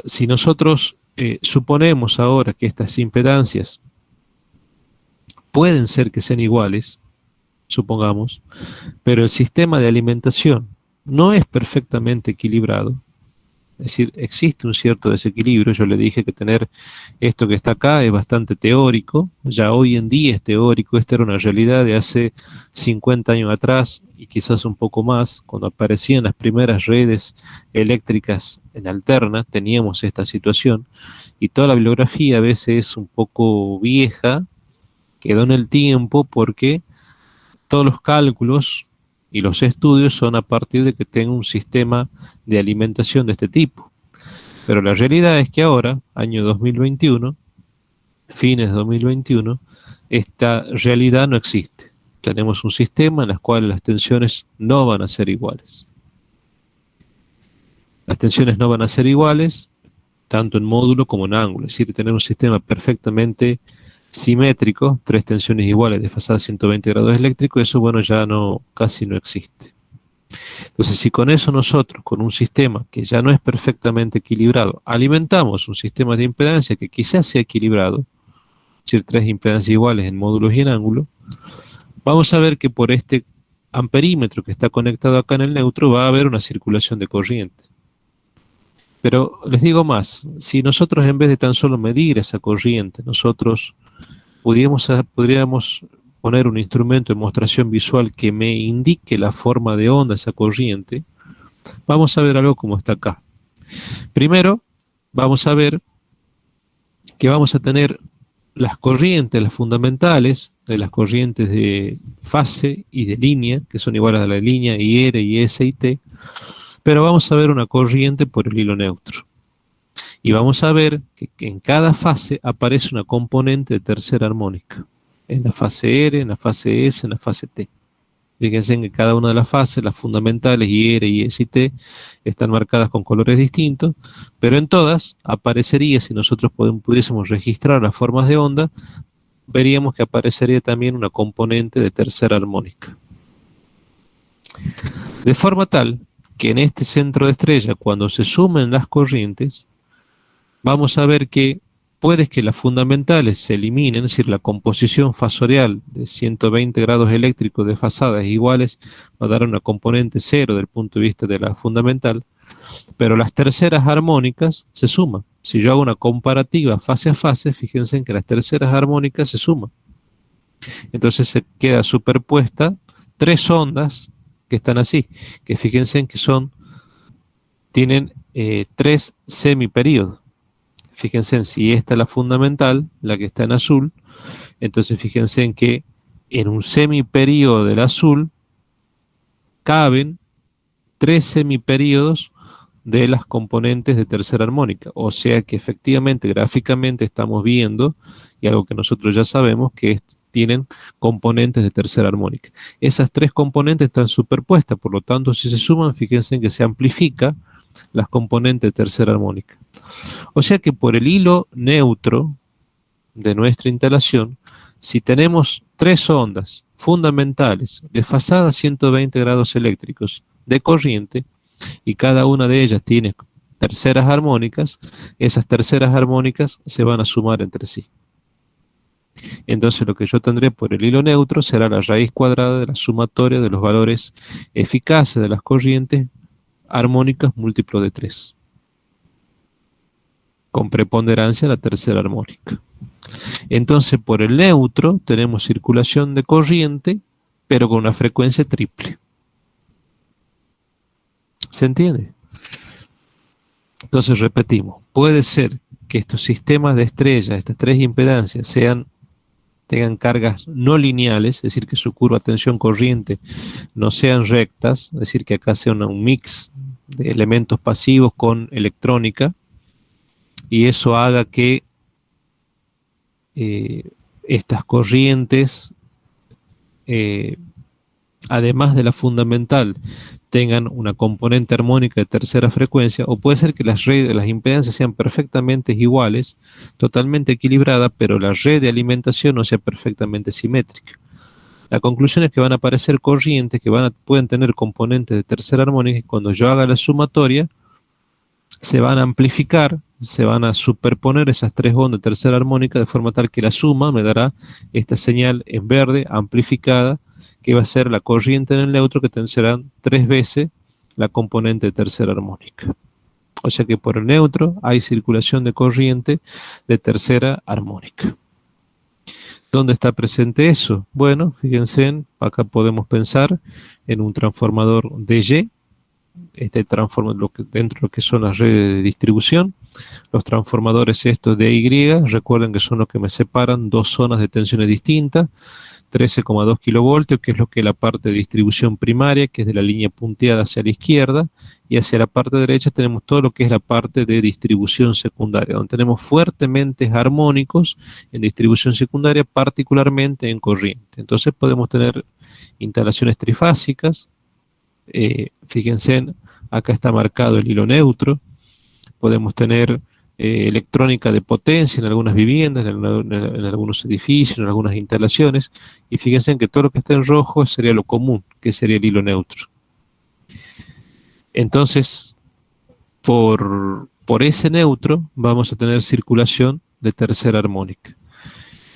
Si nosotros suponemos ahora que estas impedancias pueden ser que sean iguales, supongamos, pero el sistema de alimentación no es perfectamente equilibrado, es decir, existe un cierto desequilibrio. Yo le dije que tener esto que está acá es bastante teórico, ya hoy en día es teórico. Esta era una realidad de hace 50 años atrás y quizás un poco más, cuando aparecían las primeras redes eléctricas en alterna, teníamos esta situación, y toda la bibliografía a veces es un poco vieja, quedó en el tiempo porque todos los cálculos y los estudios son a partir de que tenga un sistema de alimentación de este tipo. Pero la realidad es que ahora, año 2021, fines de 2021, esta realidad no existe. Tenemos un sistema en el cual las tensiones no van a ser iguales. Las tensiones no van a ser iguales tanto en módulo como en ángulo. Es decir, tener un sistema perfectamente simétrico, tres tensiones iguales desfasadas 120 grados eléctricos, eso, bueno, ya casi no existe. Entonces, si con eso nosotros, con un sistema que ya no es perfectamente equilibrado, alimentamos un sistema de impedancia que quizás sea equilibrado, es decir, tres impedancias iguales en módulos y en ángulo, vamos a ver que por este amperímetro que está conectado acá en el neutro va a haber una circulación de corriente. Pero les digo más, si nosotros, en vez de tan solo medir esa corriente, nosotros podríamos poner un instrumento de demostración visual que me indique la forma de onda de esa corriente, vamos a ver algo como está acá. Primero, vamos a ver que vamos a tener las corrientes, las fundamentales de las corrientes de fase y de línea, que son iguales a la de línea, IR, IS y T, pero vamos a ver una corriente por el hilo neutro. Y vamos a ver que en cada fase aparece una componente de tercera armónica. En la fase R, en la fase S, en la fase T. Fíjense en que cada una de las fases, las fundamentales, IR, IS y T, están marcadas con colores distintos, pero en todas aparecería, si nosotros pudiésemos registrar las formas de onda, veríamos que aparecería también una componente de tercera armónica. De forma tal que en este centro de estrella, cuando se sumen las corrientes, vamos a ver que puede que las fundamentales se eliminen, es decir, la composición fasorial de 120 grados eléctricos desfasadas iguales va a dar una componente cero desde el punto de vista de la fundamental, pero las terceras armónicas se suman. Si yo hago una comparativa fase a fase, fíjense en que las terceras armónicas se suman. Entonces se queda superpuesta tres ondas que están así, que fíjense en que tienen tres semiperíodos. Fíjense en si esta es la fundamental, la que está en azul, entonces fíjense en que en un semiperíodo del azul caben tres semiperíodos de las componentes de tercera armónica, o sea que efectivamente gráficamente estamos viendo, y algo que nosotros ya sabemos, que tienen componentes de tercera armónica. Esas tres componentes están superpuestas, por lo tanto si se suman, fíjense en que se amplifica las componentes de tercera armónica. O sea que por el hilo neutro de nuestra instalación Si tenemos tres ondas fundamentales desfasadas 120 grados eléctricos de corriente y cada una de ellas tiene terceras armónicas, esas terceras armónicas se van a sumar entre sí. Entonces lo que yo tendré por el hilo neutro será la raíz cuadrada de la sumatoria de los valores eficaces de las corrientes armónicas múltiplo de 3, con preponderancia la tercera armónica. Entonces por el neutro tenemos circulación de corriente, pero con una frecuencia triple. ¿Se entiende? Entonces repetimos, puede ser que estos sistemas de estrellas, estas tres impedancias, tengan cargas no lineales, es decir, que su curva tensión-corriente no sean rectas, es decir, que acá sea un mix de elementos pasivos con electrónica, y eso haga que estas corrientes, además de la fundamental, tengan una componente armónica de tercera frecuencia, o puede ser que las impedancias sean perfectamente iguales, totalmente equilibradas, pero la red de alimentación no sea perfectamente simétrica. La conclusión es que van a aparecer corrientes que pueden tener componentes de tercera armónica, y cuando yo haga la sumatoria, se van a amplificar, se van a superponer esas tres ondas de tercera armónica de forma tal que la suma me dará esta señal en verde amplificada, que va a ser la corriente en el neutro, que serán 3 veces la componente de tercera armónica. O sea que por el neutro hay circulación de corriente de tercera armónica. ¿Dónde está presente eso? Bueno, fíjense, acá podemos pensar en un transformador DY, dentro de lo que son las redes de distribución. Los transformadores estos de Y, recuerden que son los que me separan dos zonas de tensiones distintas, 13,2 kilovoltios, que es lo que es la parte de distribución primaria, que es de la línea punteada hacia la izquierda, y hacia la parte derecha tenemos todo lo que es la parte de distribución secundaria, donde tenemos fuertemente armónicos en distribución secundaria, particularmente en corriente. Entonces podemos tener instalaciones trifásicas. Fíjense, acá está marcado el hilo neutro. Podemos tener electrónica de potencia en algunas viviendas, en algunos edificios, en algunas instalaciones, y fíjense que todo lo que está en rojo sería lo común, que sería el hilo neutro. Entonces, por ese neutro vamos a tener circulación de tercera armónica.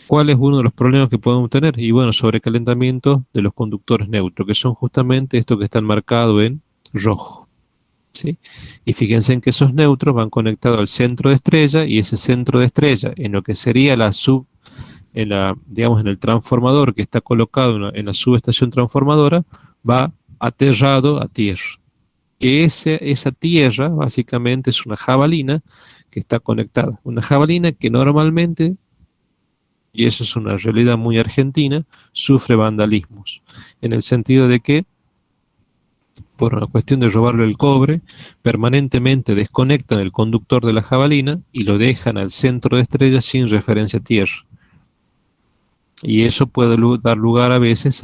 ¿Cuál es uno de los problemas que podemos tener? Y bueno, sobrecalentamiento de los conductores neutros, que son justamente estos que están marcados en rojo. ¿Sí? Y fíjense en que esos neutros van conectados al centro de estrella, y ese centro de estrella, en lo que sería digamos en el transformador que está colocado en la subestación transformadora, va aterrado a tierra. Que esa tierra básicamente es una jabalina que está conectada. Una jabalina que normalmente, y eso es una realidad muy argentina, sufre vandalismos, en el sentido de que por una cuestión de robarle el cobre, permanentemente desconectan el conductor de la jabalina y lo dejan al centro de estrella sin referencia a tierra. Y eso puede dar lugar a veces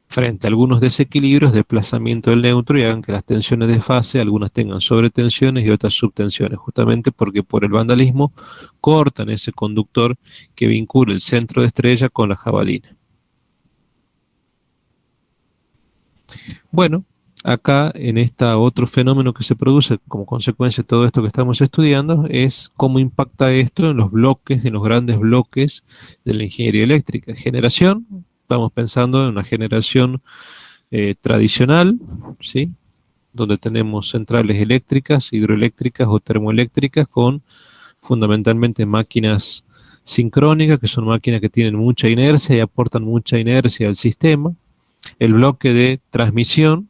frente a algunos desequilibrios, desplazamiento del neutro, y hagan que las tensiones de fase, algunas tengan sobretensiones y otras subtensiones, justamente porque por el vandalismo cortan ese conductor que vincula el centro de estrella con la jabalina. Bueno, acá en otro fenómeno que se produce como consecuencia de todo esto que estamos estudiando es cómo impacta esto en los bloques, en los grandes bloques de la ingeniería eléctrica. Generación, estamos pensando en una generación tradicional, ¿sí? Donde tenemos centrales eléctricas, hidroeléctricas o termoeléctricas con fundamentalmente máquinas sincrónicas, que son máquinas que tienen mucha inercia y aportan mucha inercia al sistema. El bloque de transmisión,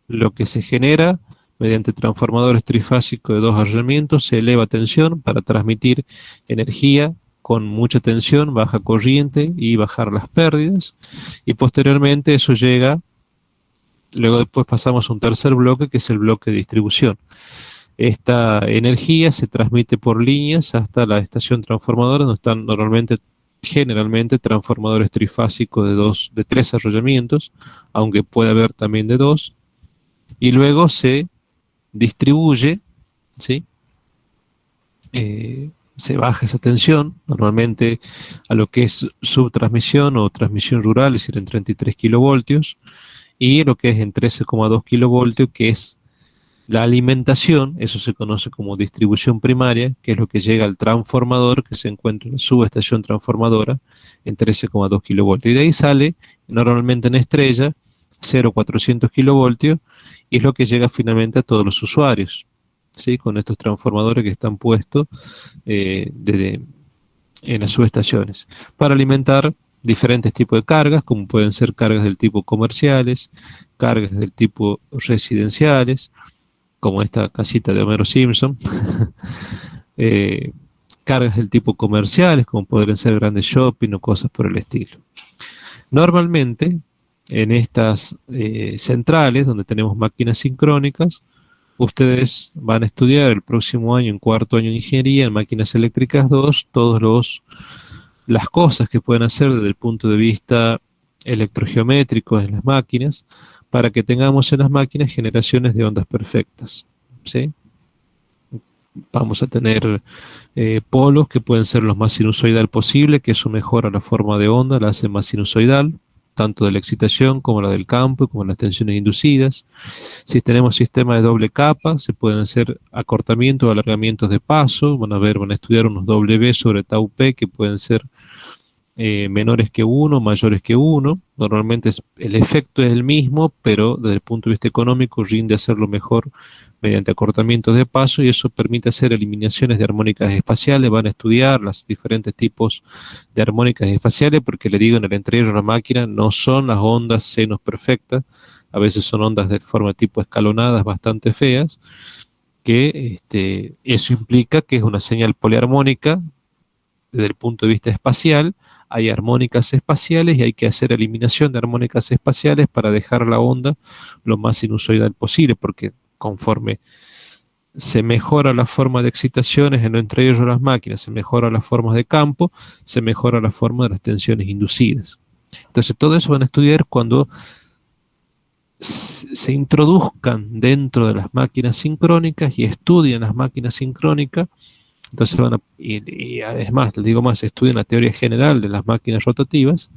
lo que se genera mediante transformadores trifásicos de dos arrelamientos, se eleva tensión para transmitir energía con mucha tensión, baja corriente y bajar las pérdidas, y posteriormente eso llega, luego después pasamos a un tercer bloque que es el bloque de distribución. Esta energía se transmite por líneas hasta la estación transformadora, donde están generalmente transformadores trifásicos de 3 arrollamientos, aunque puede haber también de 2, y luego se distribuye, ¿sí? se baja esa tensión, normalmente a lo que es subtransmisión o transmisión rural, es decir, en 33 kilovoltios, y lo que es en 13,2 kilovoltios, que es la alimentación. Eso se conoce como distribución primaria, que es lo que llega al transformador que se encuentra en la subestación transformadora en 13,2 kilovoltios. Y de ahí sale, normalmente en estrella, 0,400 kilovoltios, y es lo que llega finalmente a todos los usuarios, ¿sí? Con estos transformadores que están puestos en las subestaciones para alimentar diferentes tipos de cargas, como pueden ser cargas del tipo comerciales, cargas del tipo residenciales, como esta casita de Homero Simpson, cargas del tipo comerciales, como podrían ser grandes shopping o cosas por el estilo. Normalmente, en estas centrales, donde tenemos máquinas sincrónicas, ustedes van a estudiar el próximo año, en cuarto año de ingeniería, en máquinas eléctricas 2, las cosas que pueden hacer desde el punto de vista electrogeométrico en las máquinas, para que tengamos en las máquinas generaciones de ondas perfectas, ¿sí? Vamos a tener polos que pueden ser los más sinusoidal posible, que eso mejora la forma de onda, la hace más sinusoidal, tanto de la excitación como la del campo, como las tensiones inducidas. Si tenemos sistemas de doble capa, se pueden hacer acortamientos o alargamientos de paso. Van a estudiar unos W sobre tau P que pueden ser menores que 1, mayores que 1. Normalmente el efecto es el mismo, pero desde el punto de vista económico rinde hacerlo mejor mediante acortamientos de paso, y eso permite hacer eliminaciones de armónicas espaciales. Van a estudiar los diferentes tipos de armónicas espaciales, porque le digo, en el entrello de la máquina no son las ondas senos perfectas, a veces son ondas de forma tipo escalonadas bastante feas, que eso implica que es una señal poliarmónica desde el punto de vista espacial. Hay armónicas espaciales y hay que hacer eliminación de armónicas espaciales para dejar la onda lo más sinusoidal posible, porque conforme se mejora la forma de excitaciones entre ellos las máquinas, se mejora las formas de campo, se mejora la forma de las tensiones inducidas. Entonces todo eso van a estudiar cuando se introduzcan dentro de las máquinas sincrónicas y estudian las máquinas sincrónicas. Entonces y además, les digo más, estudian la teoría general de las máquinas rotativas.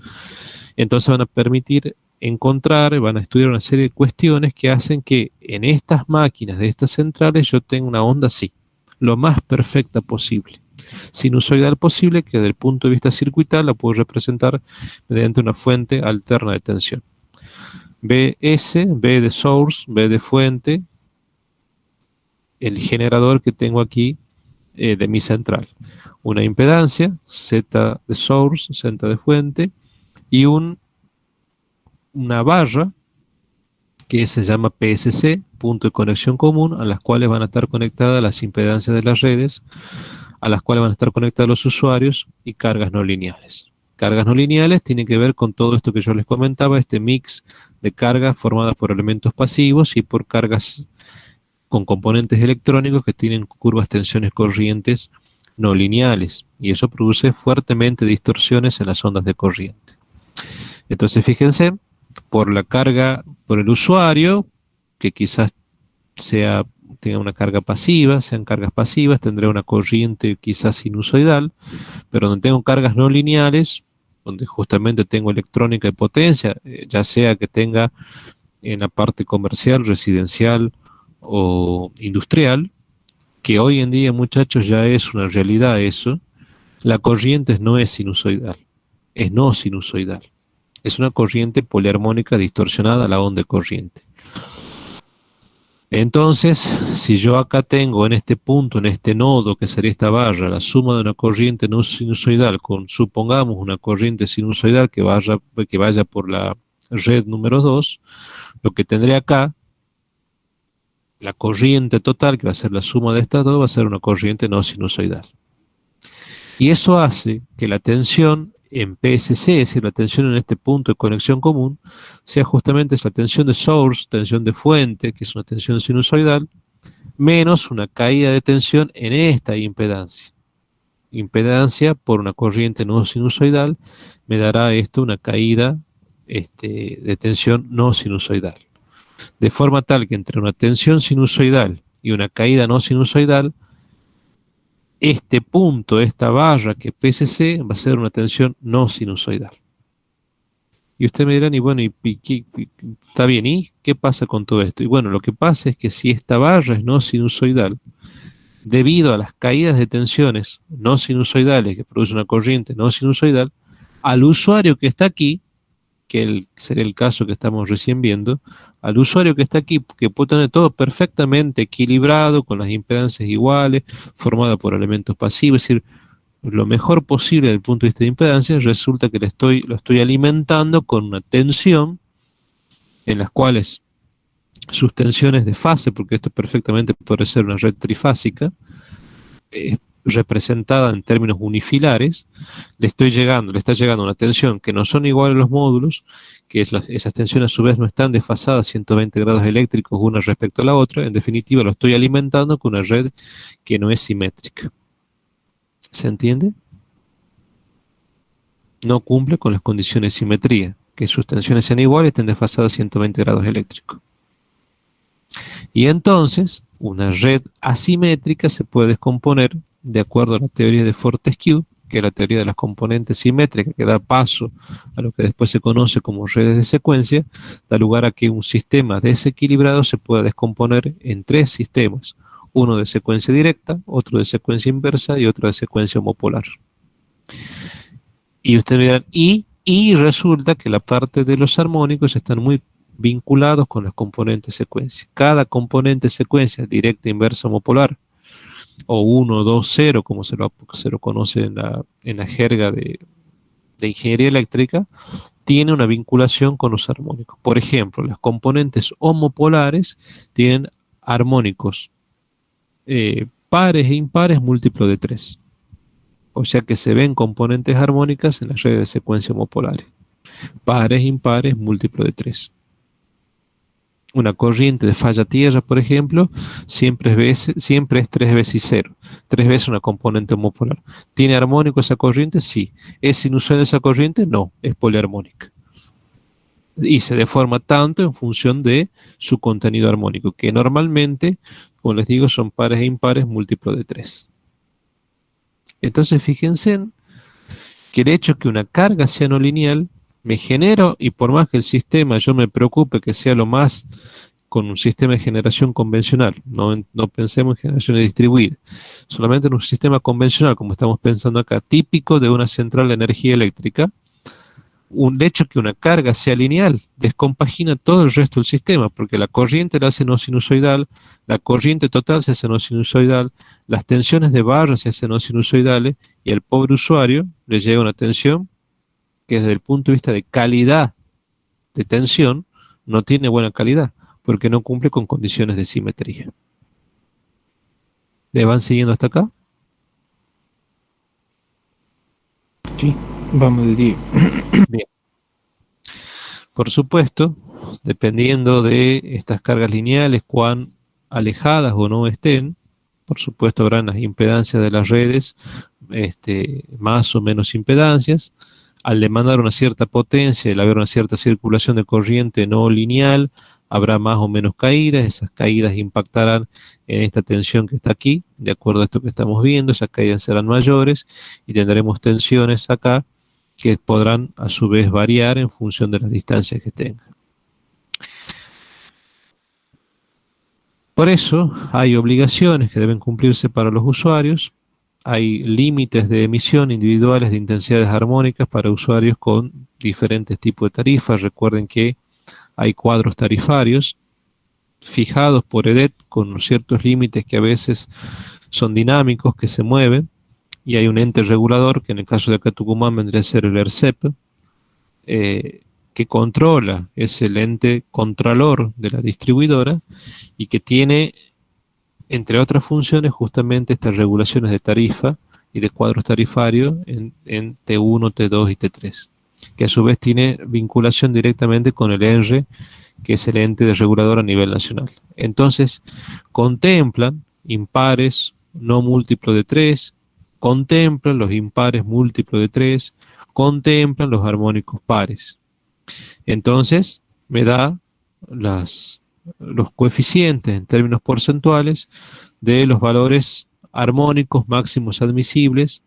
Entonces van a permitir van a estudiar una serie de cuestiones que hacen que en estas máquinas de estas centrales yo tenga una onda así, lo más perfecta posible, sinusoidal posible, que desde el punto de vista circuital la puedo representar mediante una fuente alterna de tensión. Bs, B de source, B de fuente, el generador que tengo aquí de mi central, una impedancia, Z de source, Z de fuente, y una barra que se llama PSC, punto de conexión común, a las cuales van a estar conectadas las impedancias de las redes, a las cuales van a estar conectados los usuarios, y cargas no lineales. Cargas no lineales tienen que ver con todo esto que yo les comentaba, este mix de cargas formadas por elementos pasivos y por cargas con componentes electrónicos que tienen curvas, tensiones, corrientes no lineales, y eso produce fuertemente distorsiones en las ondas de corriente. Entonces fíjense, por la carga, por el usuario, que quizás tenga una carga pasiva, sean cargas pasivas, tendrá una corriente quizás sinusoidal, pero donde tengo cargas no lineales, donde justamente tengo electrónica de potencia, ya sea que tenga en la parte comercial, residencial o industrial, que hoy en día, muchachos, ya es una realidad eso, la corriente no es sinusoidal, es no sinusoidal. Es una corriente poliarmónica distorsionada a la onda de corriente. Entonces, si yo acá tengo en este punto, en este nodo, que sería esta barra, la suma de una corriente no sinusoidal con, supongamos, una corriente sinusoidal que vaya por la red número 2, lo que tendré acá, la corriente total, que va a ser la suma de estas dos, va a ser una corriente no sinusoidal. Y eso hace que la tensión en PSC, es decir, la tensión en este punto de conexión común, sea justamente esa tensión de source, tensión de fuente, que es una tensión sinusoidal, menos una caída de tensión en esta impedancia. Impedancia por una corriente no sinusoidal me dará esto una caída de tensión no sinusoidal. De forma tal que entre una tensión sinusoidal y una caída no sinusoidal, este punto, esta barra que es PCC, va a ser una tensión no sinusoidal. Y ustedes me dirán, y bueno, está bien, ¿y qué pasa con todo esto? Y bueno, lo que pasa es que si esta barra es no sinusoidal, debido a las caídas de tensiones no sinusoidales que produce una corriente no sinusoidal, al usuario que está aquí, que sería el caso que estamos recién viendo, al usuario que está aquí, que puede tener todo perfectamente equilibrado, con las impedancias iguales, formada por elementos pasivos, es decir, lo mejor posible desde el punto de vista de impedancia, resulta que lo estoy alimentando con una tensión en las cuales sus tensiones de fase, porque esto perfectamente puede ser una red trifásica, representada en términos unifilares, le está llegando una tensión que no son iguales los módulos, que esas tensiones a su vez no están desfasadas 120 grados eléctricos una respecto a la otra, en definitiva lo estoy alimentando con una red que no es simétrica. ¿Se entiende? No cumple con las condiciones de simetría, que sus tensiones sean iguales, estén desfasadas 120 grados eléctricos. Y entonces, una red asimétrica se puede descomponer de acuerdo a la teoría de Fortescue, que es la teoría de las componentes simétricas, que da paso a lo que después se conoce como redes de secuencia, da lugar a que un sistema desequilibrado se pueda descomponer en tres sistemas, uno de secuencia directa, otro de secuencia inversa y otro de secuencia homopolar. Y ustedes dirán, y resulta que la parte de los armónicos están muy vinculados con las componentes secuencia. Cada componente secuencia, directa, inversa, homopolar, o 1, 2, 0, como se lo conoce en la jerga de ingeniería eléctrica, tiene una vinculación con los armónicos. Por ejemplo, las componentes homopolares tienen armónicos pares e impares múltiplo de 3. O sea que se ven componentes armónicas en las redes de secuencia homopolares. Pares, impares, múltiplo de 3. Una corriente de falla tierra, por ejemplo, siempre es 3 veces 0. 3 veces una componente homopolar. ¿Tiene armónico esa corriente? Sí. ¿Es sinusoidal esa corriente? No, es poliarmónica. Y se deforma tanto en función de su contenido armónico, que normalmente, como les digo, son pares e impares múltiplo de 3. Entonces, fíjense en que el hecho que una carga sea no lineal me genera, y por más que el sistema yo me preocupe que sea lo más con un sistema de generación convencional, no pensemos en generación distribuida, solamente en un sistema convencional, como estamos pensando acá, típico de una central de energía eléctrica, un hecho que una carga sea lineal descompagina todo el resto del sistema, porque la corriente la hace no sinusoidal, la corriente total se hace no sinusoidal, las tensiones de barra se hacen no sinusoidales, y al pobre usuario le llega una tensión que desde el punto de vista de calidad de tensión no tiene buena calidad, porque no cumple con condiciones de simetría. ¿Le van siguiendo hasta acá? Sí, vamos de 10. Bien. Por supuesto, dependiendo de estas cargas lineales, cuán alejadas o no estén, por supuesto habrán las impedancias de las redes, más o menos impedancias. Al demandar una cierta potencia, al haber una cierta circulación de corriente no lineal, habrá más o menos caídas. Esas caídas impactarán en esta tensión que está aquí, de acuerdo a esto que estamos viendo. Esas caídas serán mayores y tendremos tensiones acá que podrán a su vez variar en función de las distancias que tengan. Por eso hay obligaciones que deben cumplirse para los usuarios. Hay límites de emisión individuales de intensidades armónicas para usuarios con diferentes tipos de tarifas. Recuerden que hay cuadros tarifarios fijados por EDET con ciertos límites que a veces son dinámicos, que se mueven, y hay un ente regulador, que en el caso de acá Tucumán vendría a ser el ERCEP, que controla, es el ente contralor de la distribuidora y que tiene, entre otras funciones, justamente estas regulaciones de tarifa y de cuadros tarifarios en T1, T2 y T3, que a su vez tiene vinculación directamente con el ENRE, que es el ente de regulador a nivel nacional. Entonces, contemplan impares no múltiplo de 3, contemplan los impares múltiplo de 3, contemplan los armónicos pares. Entonces, me da los coeficientes en términos porcentuales de los valores armónicos máximos admisibles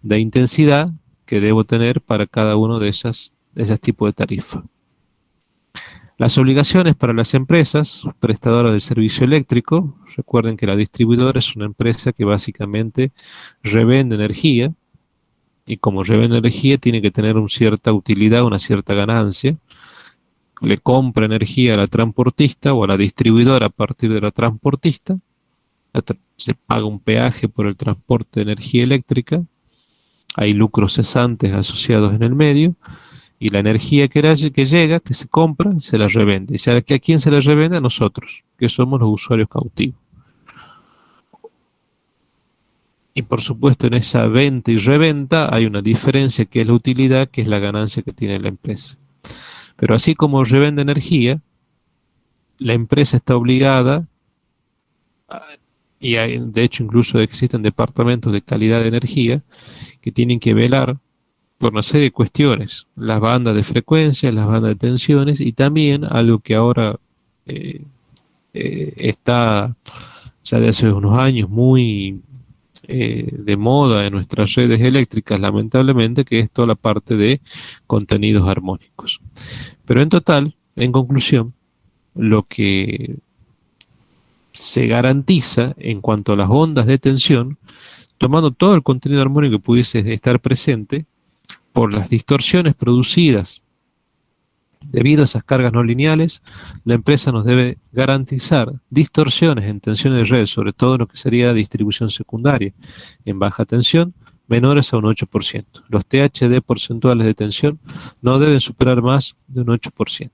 de intensidad que debo tener para cada uno de esos tipos de tarifa. Las obligaciones para las empresas prestadoras del servicio eléctrico. Recuerden que la distribuidora es una empresa que básicamente revende energía, y como revende energía tiene que tener una cierta utilidad, una cierta ganancia. Le compra energía a la transportista o a la distribuidora a partir de la transportista. Se paga un peaje por el transporte de energía eléctrica. Hay lucros cesantes asociados en el medio. Y la energía que llega, que se compra, se la revende. ¿Y a quién se la revende? A nosotros, que somos los usuarios cautivos. Y por supuesto, en esa venta y reventa hay una diferencia, que es la utilidad, que es la ganancia que tiene la empresa. Pero así como revende energía, la empresa está obligada, y de hecho incluso existen departamentos de calidad de energía que tienen que velar por una serie de cuestiones, las bandas de frecuencia, las bandas de tensiones, y también algo que ahora está ya de hace unos años muy de moda en nuestras redes eléctricas, lamentablemente, que es toda la parte de contenidos armónicos. Pero en total, en conclusión, lo que se garantiza en cuanto a las ondas de tensión, tomando todo el contenido armónico que pudiese estar presente, por las distorsiones producidas debido a esas cargas no lineales, la empresa nos debe garantizar distorsiones en tensiones de red, sobre todo en lo que sería distribución secundaria, en baja tensión, menores a un 8%. Los THD porcentuales de tensión no deben superar más de un 8%.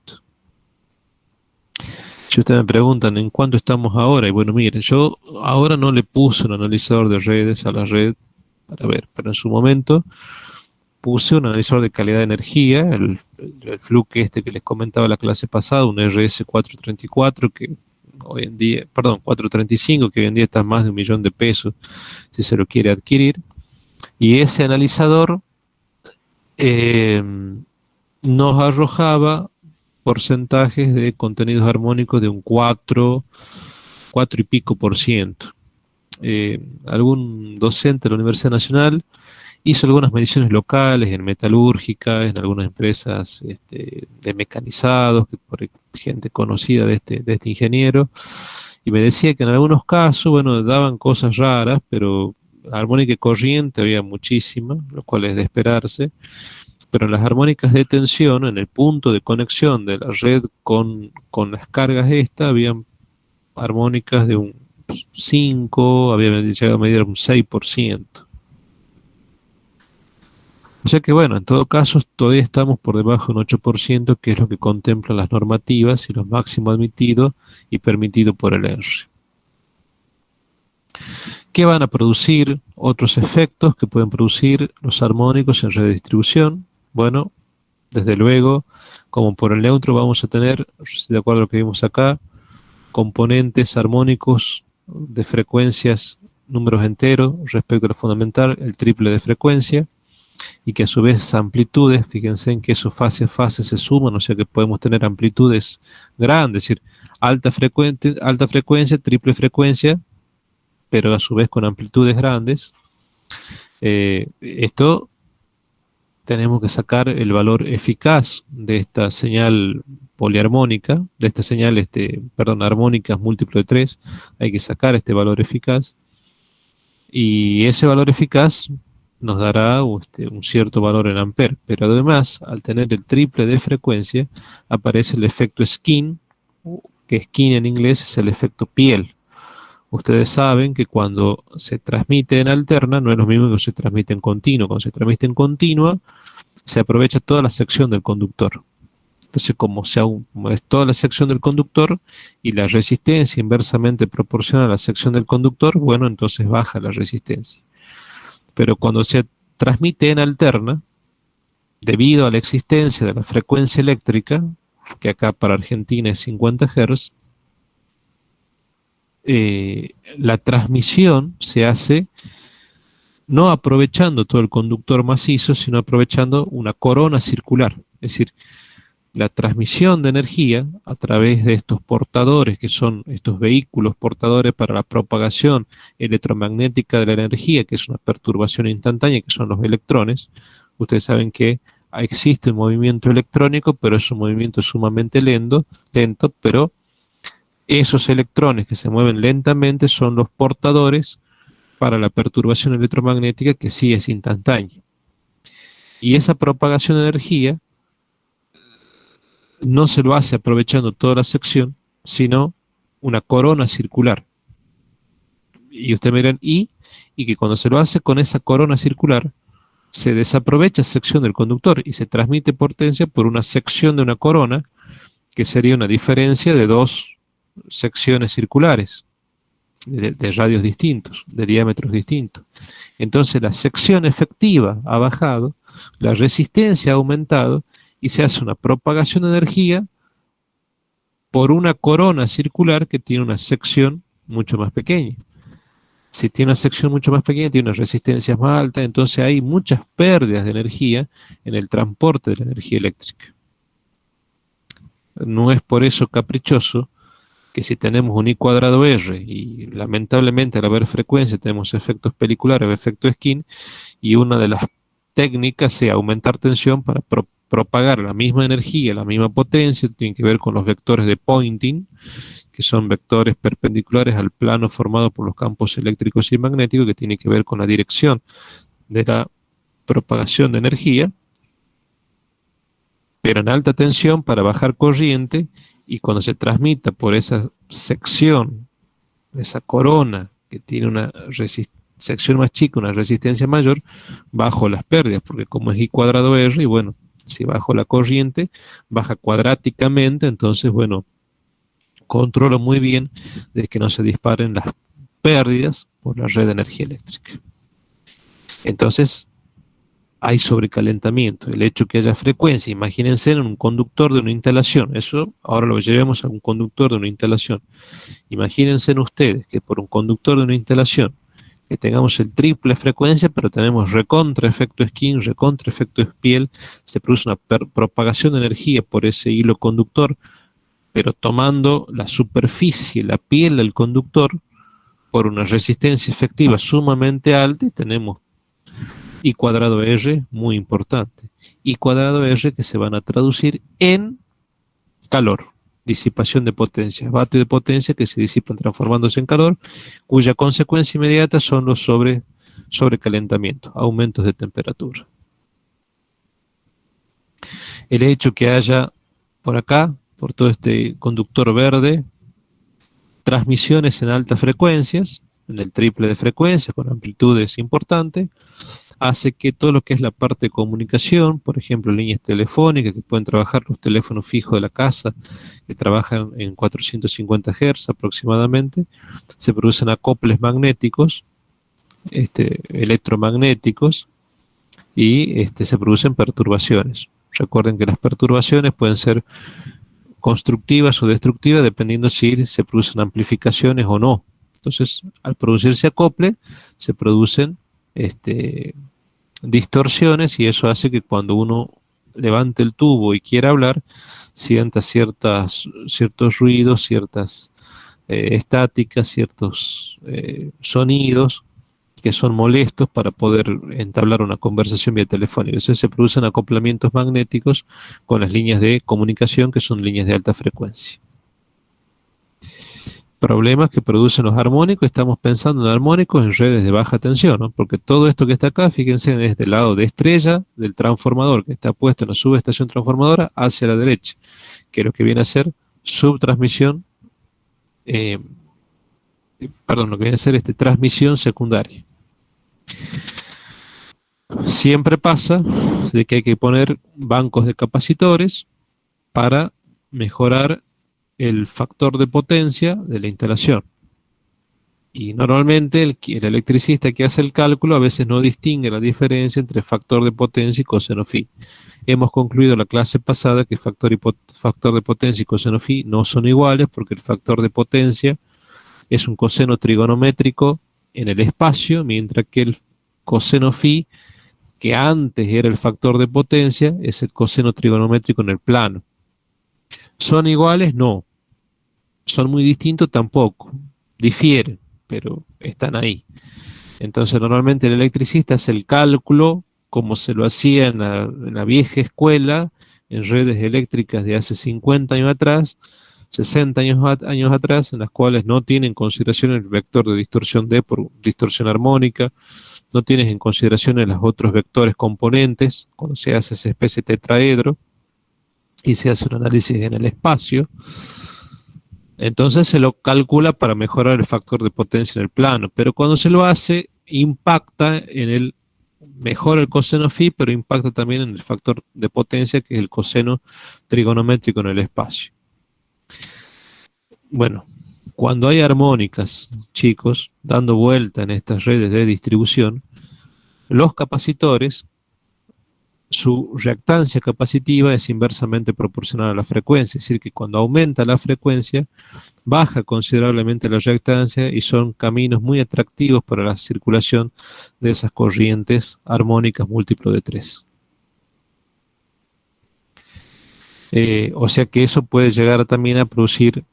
Si ustedes me preguntan en cuánto estamos ahora, y bueno, miren, yo ahora no le puse un analizador de redes a la red para ver, pero en su momento puse un analizador de calidad de energía, el Fluke que les comentaba la clase pasada, un RS434 que hoy en día, perdón, 435, que hoy en día está más de $1.000.000 si se lo quiere adquirir. Y ese analizador nos arrojaba porcentajes de contenidos armónicos de un 4 y pico %. Algún docente de la Universidad Nacional hizo algunas mediciones locales en metalúrgica, en algunas empresas de mecanizados, por gente conocida de este ingeniero, y me decía que en algunos casos, bueno, daban cosas raras, pero armónica y corriente había muchísima, lo cual es de esperarse, pero en las armónicas de tensión, en el punto de conexión de la red con las cargas habían armónicas de un 5, había llegado a medir un 6%. O sea que bueno, en todo caso todavía estamos por debajo de un 8%, que es lo que contemplan las normativas y lo máximo admitido y permitido por el ENRE. ¿Qué van a producir otros efectos que pueden producir los armónicos en red de distribución? Bueno, desde luego, como por el neutro vamos a tener, de acuerdo a lo que vimos acá, componentes armónicos de frecuencias, números enteros respecto a lo fundamental, el triple de frecuencia, y que a su vez esas amplitudes, fíjense en que eso fase a fase se suman, o sea que podemos tener amplitudes grandes, es decir, alta frecuencia, triple frecuencia, pero a su vez con amplitudes grandes. Esto tenemos que sacar el valor eficaz de esta señal poliarmónica, de esta señal, armónicas múltiplo de 3, hay que sacar este valor eficaz, y ese valor eficaz nos dará un cierto valor en amper, pero además, al tener el triple de frecuencia, aparece el efecto skin, que skin en inglés es el efecto piel. Ustedes saben que cuando se transmite en alterna, no es lo mismo que se transmite en continuo. Cuando se transmite en continua, se aprovecha toda la sección del conductor. Entonces, como es toda la sección del conductor y la resistencia inversamente proporciona a la sección del conductor, bueno, entonces baja la resistencia. Pero cuando se transmite en alterna, debido a la existencia de la frecuencia eléctrica, que acá para Argentina es 50 Hz, la transmisión se hace no aprovechando todo el conductor macizo, sino aprovechando una corona circular. Es decir, la transmisión de energía a través de estos portadores, que son estos vehículos portadores para la propagación electromagnética de la energía, que es una perturbación instantánea, que son los electrones. Ustedes saben que existe un movimiento electrónico, pero es un movimiento sumamente lento, pero esos electrones que se mueven lentamente son los portadores para la perturbación electromagnética, que sí es instantánea. Y esa propagación de energía no se lo hace aprovechando toda la sección, sino una corona circular. Y ustedes miran, y que cuando se lo hace con esa corona circular, se desaprovecha sección del conductor y se transmite potencia por una sección de una corona, que sería una diferencia de dos secciones circulares, de radios distintos, de diámetros distintos. Entonces la sección efectiva ha bajado, la resistencia ha aumentado, y se hace una propagación de energía por una corona circular que tiene una sección mucho más pequeña. Si tiene una sección mucho más pequeña, tiene unas resistencias más altas, entonces hay muchas pérdidas de energía en el transporte de la energía eléctrica. No es por eso caprichoso que si tenemos un I cuadrado R, y lamentablemente al haber frecuencia tenemos efectos peliculares o efecto Skin, y una de las técnicas sea aumentar tensión para propagar la misma energía, la misma potencia, tiene que ver con los vectores de Poynting, que son vectores perpendiculares al plano formado por los campos eléctricos y magnéticos, que tiene que ver con la dirección de la propagación de energía, pero en alta tensión para bajar corriente, y cuando se transmita por esa sección, esa corona que tiene una sección más chica, una resistencia mayor, bajo las pérdidas, porque como es I cuadrado R, y bueno, si bajo la corriente, baja cuadráticamente, entonces, bueno, controlo muy bien de que no se disparen las pérdidas por la red de energía eléctrica. Entonces, hay sobrecalentamiento. El hecho que haya frecuencia, imagínense en un conductor de una instalación, eso ahora lo llevemos a un conductor de una instalación. Imagínense en ustedes que por un conductor de una instalación, que tengamos el triple frecuencia, pero tenemos recontra efecto Skin, recontra efecto Spiel, se produce una propagación de energía por ese hilo conductor, pero tomando la superficie, la piel del conductor, por una resistencia efectiva sumamente alta, y tenemos I cuadrado R muy importante. I cuadrado R que se van a traducir en calor. Disipación de potencia, vatios de potencia que se disipan transformándose en calor, cuya consecuencia inmediata son los sobrecalentamientos, aumentos de temperatura. El hecho que haya por acá, por todo este conductor verde, transmisiones en altas frecuencias, en el triple de frecuencia, con amplitudes importantes, hace que todo lo que es la parte de comunicación, por ejemplo, líneas telefónicas que pueden trabajar los teléfonos fijos de la casa, que trabajan en 450 Hz aproximadamente, se producen acoples magnéticos, electromagnéticos, y se producen perturbaciones. Recuerden que las perturbaciones pueden ser constructivas o destructivas dependiendo si se producen amplificaciones o no. Entonces, al producirse acople, se producen distorsiones, y eso hace que cuando uno levante el tubo y quiera hablar, sienta ciertos ruidos, ciertas estáticas, ciertos sonidos que son molestos para poder entablar una conversación vía telefónica. Entonces se producen acoplamientos magnéticos con las líneas de comunicación, que son líneas de alta frecuencia. Problemas que producen los armónicos. Estamos pensando en armónicos en redes de baja tensión, ¿no? Porque todo esto que está acá, fíjense, es del lado de estrella del transformador que está puesto en la subestación transformadora hacia la derecha, que es lo que viene a ser subtransmisión, lo que viene a ser transmisión secundaria. Siempre pasa de que hay que poner bancos de capacitores para mejorar el factor de potencia de la instalación. Y normalmente el electricista que hace el cálculo a veces no distingue la diferencia entre factor de potencia y coseno phi. Hemos concluido la clase pasada que factor de potencia y coseno phi no son iguales, porque el factor de potencia es un coseno trigonométrico en el espacio, mientras que el coseno phi, que antes era el factor de potencia, es el coseno trigonométrico en el plano. ¿Son iguales? No. ¿Son muy distintos? Tampoco. Difieren, pero están ahí. Entonces, normalmente el electricista hace el cálculo como se lo hacía en la vieja escuela, en redes eléctricas de hace 50 años atrás, 60 años atrás, en las cuales no tienen en consideración el vector de distorsión D por distorsión armónica, no tienes en consideración los otros vectores componentes, cuando se hace esa especie de tetraedro, y se hace un análisis en el espacio. Entonces se lo calcula para mejorar el factor de potencia en el plano, pero cuando se lo hace, mejora el coseno phi, pero impacta también en el factor de potencia, que es el coseno trigonométrico en el espacio. Bueno, cuando hay armónicas, chicos, dando vuelta en estas redes de distribución, los capacitores, su reactancia capacitiva es inversamente proporcional a la frecuencia, es decir, que cuando aumenta la frecuencia, baja considerablemente la reactancia y son caminos muy atractivos para la circulación de esas corrientes armónicas múltiplo de 3. O sea que eso puede llegar también a producir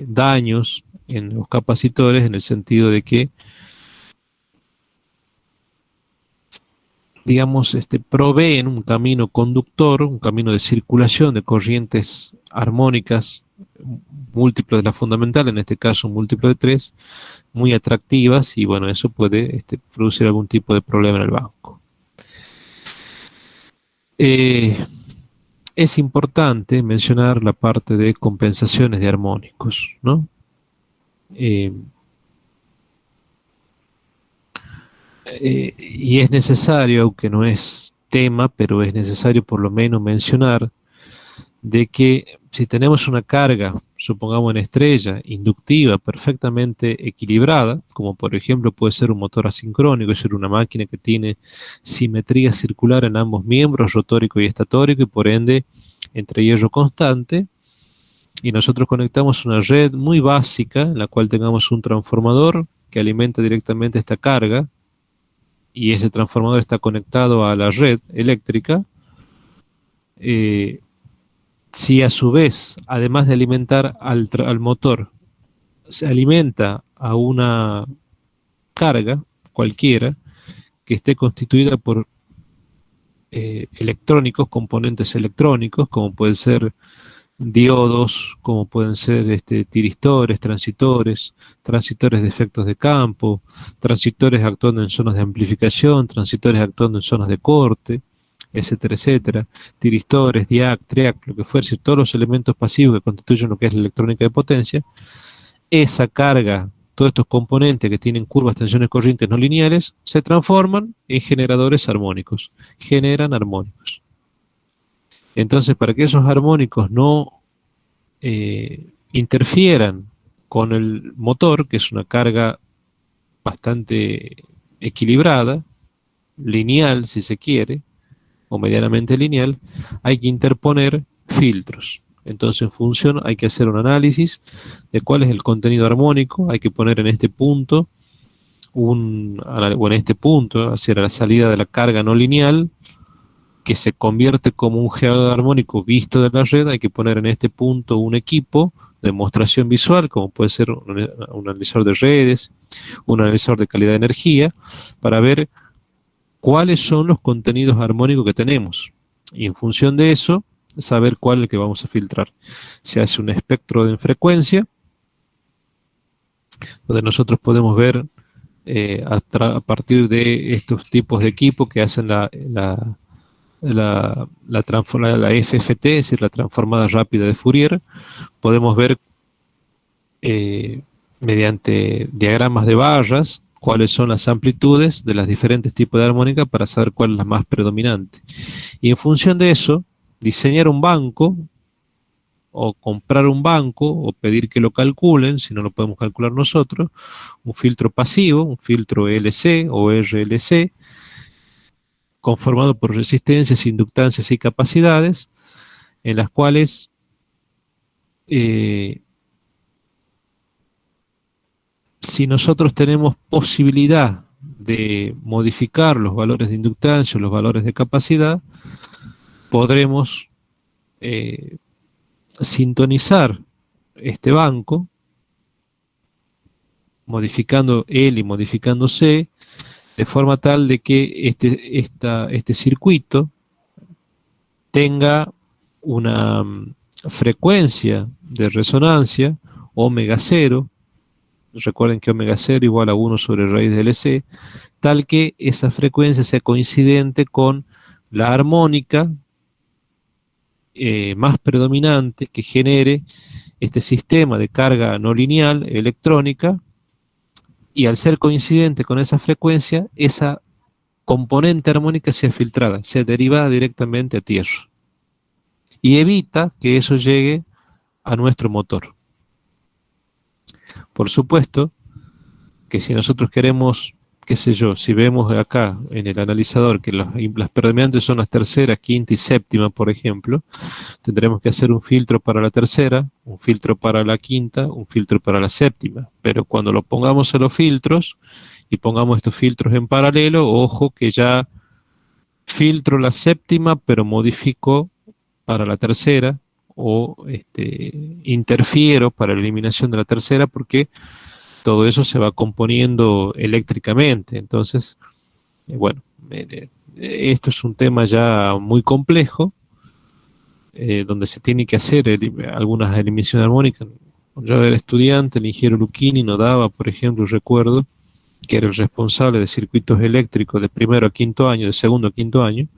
daños en los capacitores, en el sentido de que, digamos, proveen un camino conductor, un camino de circulación de corrientes armónicas múltiplos de la fundamental, en este caso un múltiplo de 3, muy atractivas, y bueno, eso puede producir algún tipo de problema en el banco. Es importante mencionar la parte de compensaciones de armónicos, ¿no? Y es necesario, aunque no es tema, pero es necesario por lo menos mencionar de que si tenemos una carga, supongamos en estrella, inductiva, perfectamente equilibrada, como por ejemplo puede ser un motor asincrónico, es decir, una máquina que tiene simetría circular en ambos miembros, rotórico y estatórico, y por ende entre hierro constante, y nosotros conectamos una red muy básica en la cual tengamos un transformador que alimenta directamente esta carga, y ese transformador está conectado a la red eléctrica. Si a su vez, además de alimentar al motor, se alimenta a una carga cualquiera que esté constituida por electrónicos, componentes electrónicos, como pueden ser diodos, como pueden ser tiristores, transitores de efectos de campo, transitores actuando en zonas de amplificación, transitores actuando en zonas de corte, etcétera, etcétera, tiristores, diac, triac, lo que fuese, todos los elementos pasivos que constituyen lo que es la electrónica de potencia. Esa carga, todos estos componentes que tienen curvas, tensiones, corrientes no lineales, se transforman en generadores armónicos, generan armónicos. Entonces, para que esos armónicos no interfieran con el motor, que es una carga bastante equilibrada, lineal si se quiere, o medianamente lineal, hay que interponer filtros. Entonces, en función, hay que hacer un análisis de cuál es el contenido armónico, hay que poner en este punto, hacia la salida de la carga no lineal, que se convierte como un generador armónico visto de la red, hay que poner en este punto un equipo de demostración visual, como puede ser un analizador de redes, un analizador de calidad de energía, para ver cuáles son los contenidos armónicos que tenemos. Y en función de eso, saber cuál es el que vamos a filtrar. Se hace un espectro de frecuencia, donde nosotros podemos ver a partir de estos tipos de equipos que hacen la FFT, es decir, la transformada rápida de Fourier, podemos ver mediante diagramas de barras cuáles son las amplitudes de los diferentes tipos de armónica para saber cuál es la más predominante. Y en función de eso, diseñar un banco, o comprar un banco, o pedir que lo calculen, si no lo podemos calcular nosotros, un filtro pasivo, un filtro LC o RLC, conformado por resistencias, inductancias y capacidades, en las cuales si nosotros tenemos posibilidad de modificar los valores de inductancia o los valores de capacidad, podremos sintonizar este banco, modificando L y modificando C, de forma tal de que este circuito tenga una frecuencia de resonancia omega 0, recuerden que omega 0 igual a 1 sobre raíz de LC, tal que esa frecuencia sea coincidente con la armónica más predominante que genere este sistema de carga no lineal electrónica, y al ser coincidente con esa frecuencia, esa componente armónica sea filtrada, sea derivada directamente a tierra, y evita que eso llegue a nuestro motor. Por supuesto que si nosotros queremos, qué sé yo, si vemos acá en el analizador que las predominantes son las tercera, quinta y séptima, por ejemplo, tendremos que hacer un filtro para la tercera, un filtro para la quinta, un filtro para la séptima. Pero cuando lo pongamos a los filtros y pongamos estos filtros en paralelo, ojo que ya filtro la séptima, pero modifico para la tercera, o interfiero para la eliminación de la tercera, porque todo eso se va componiendo eléctricamente. Entonces, bueno, esto es un tema ya muy complejo, donde se tiene que hacer algunas eliminaciones armónicas. Cuando yo era estudiante, el ingeniero Lucchini nos daba, por ejemplo, recuerdo que era el responsable de circuitos eléctricos de primero a quinto año, de segundo a quinto año,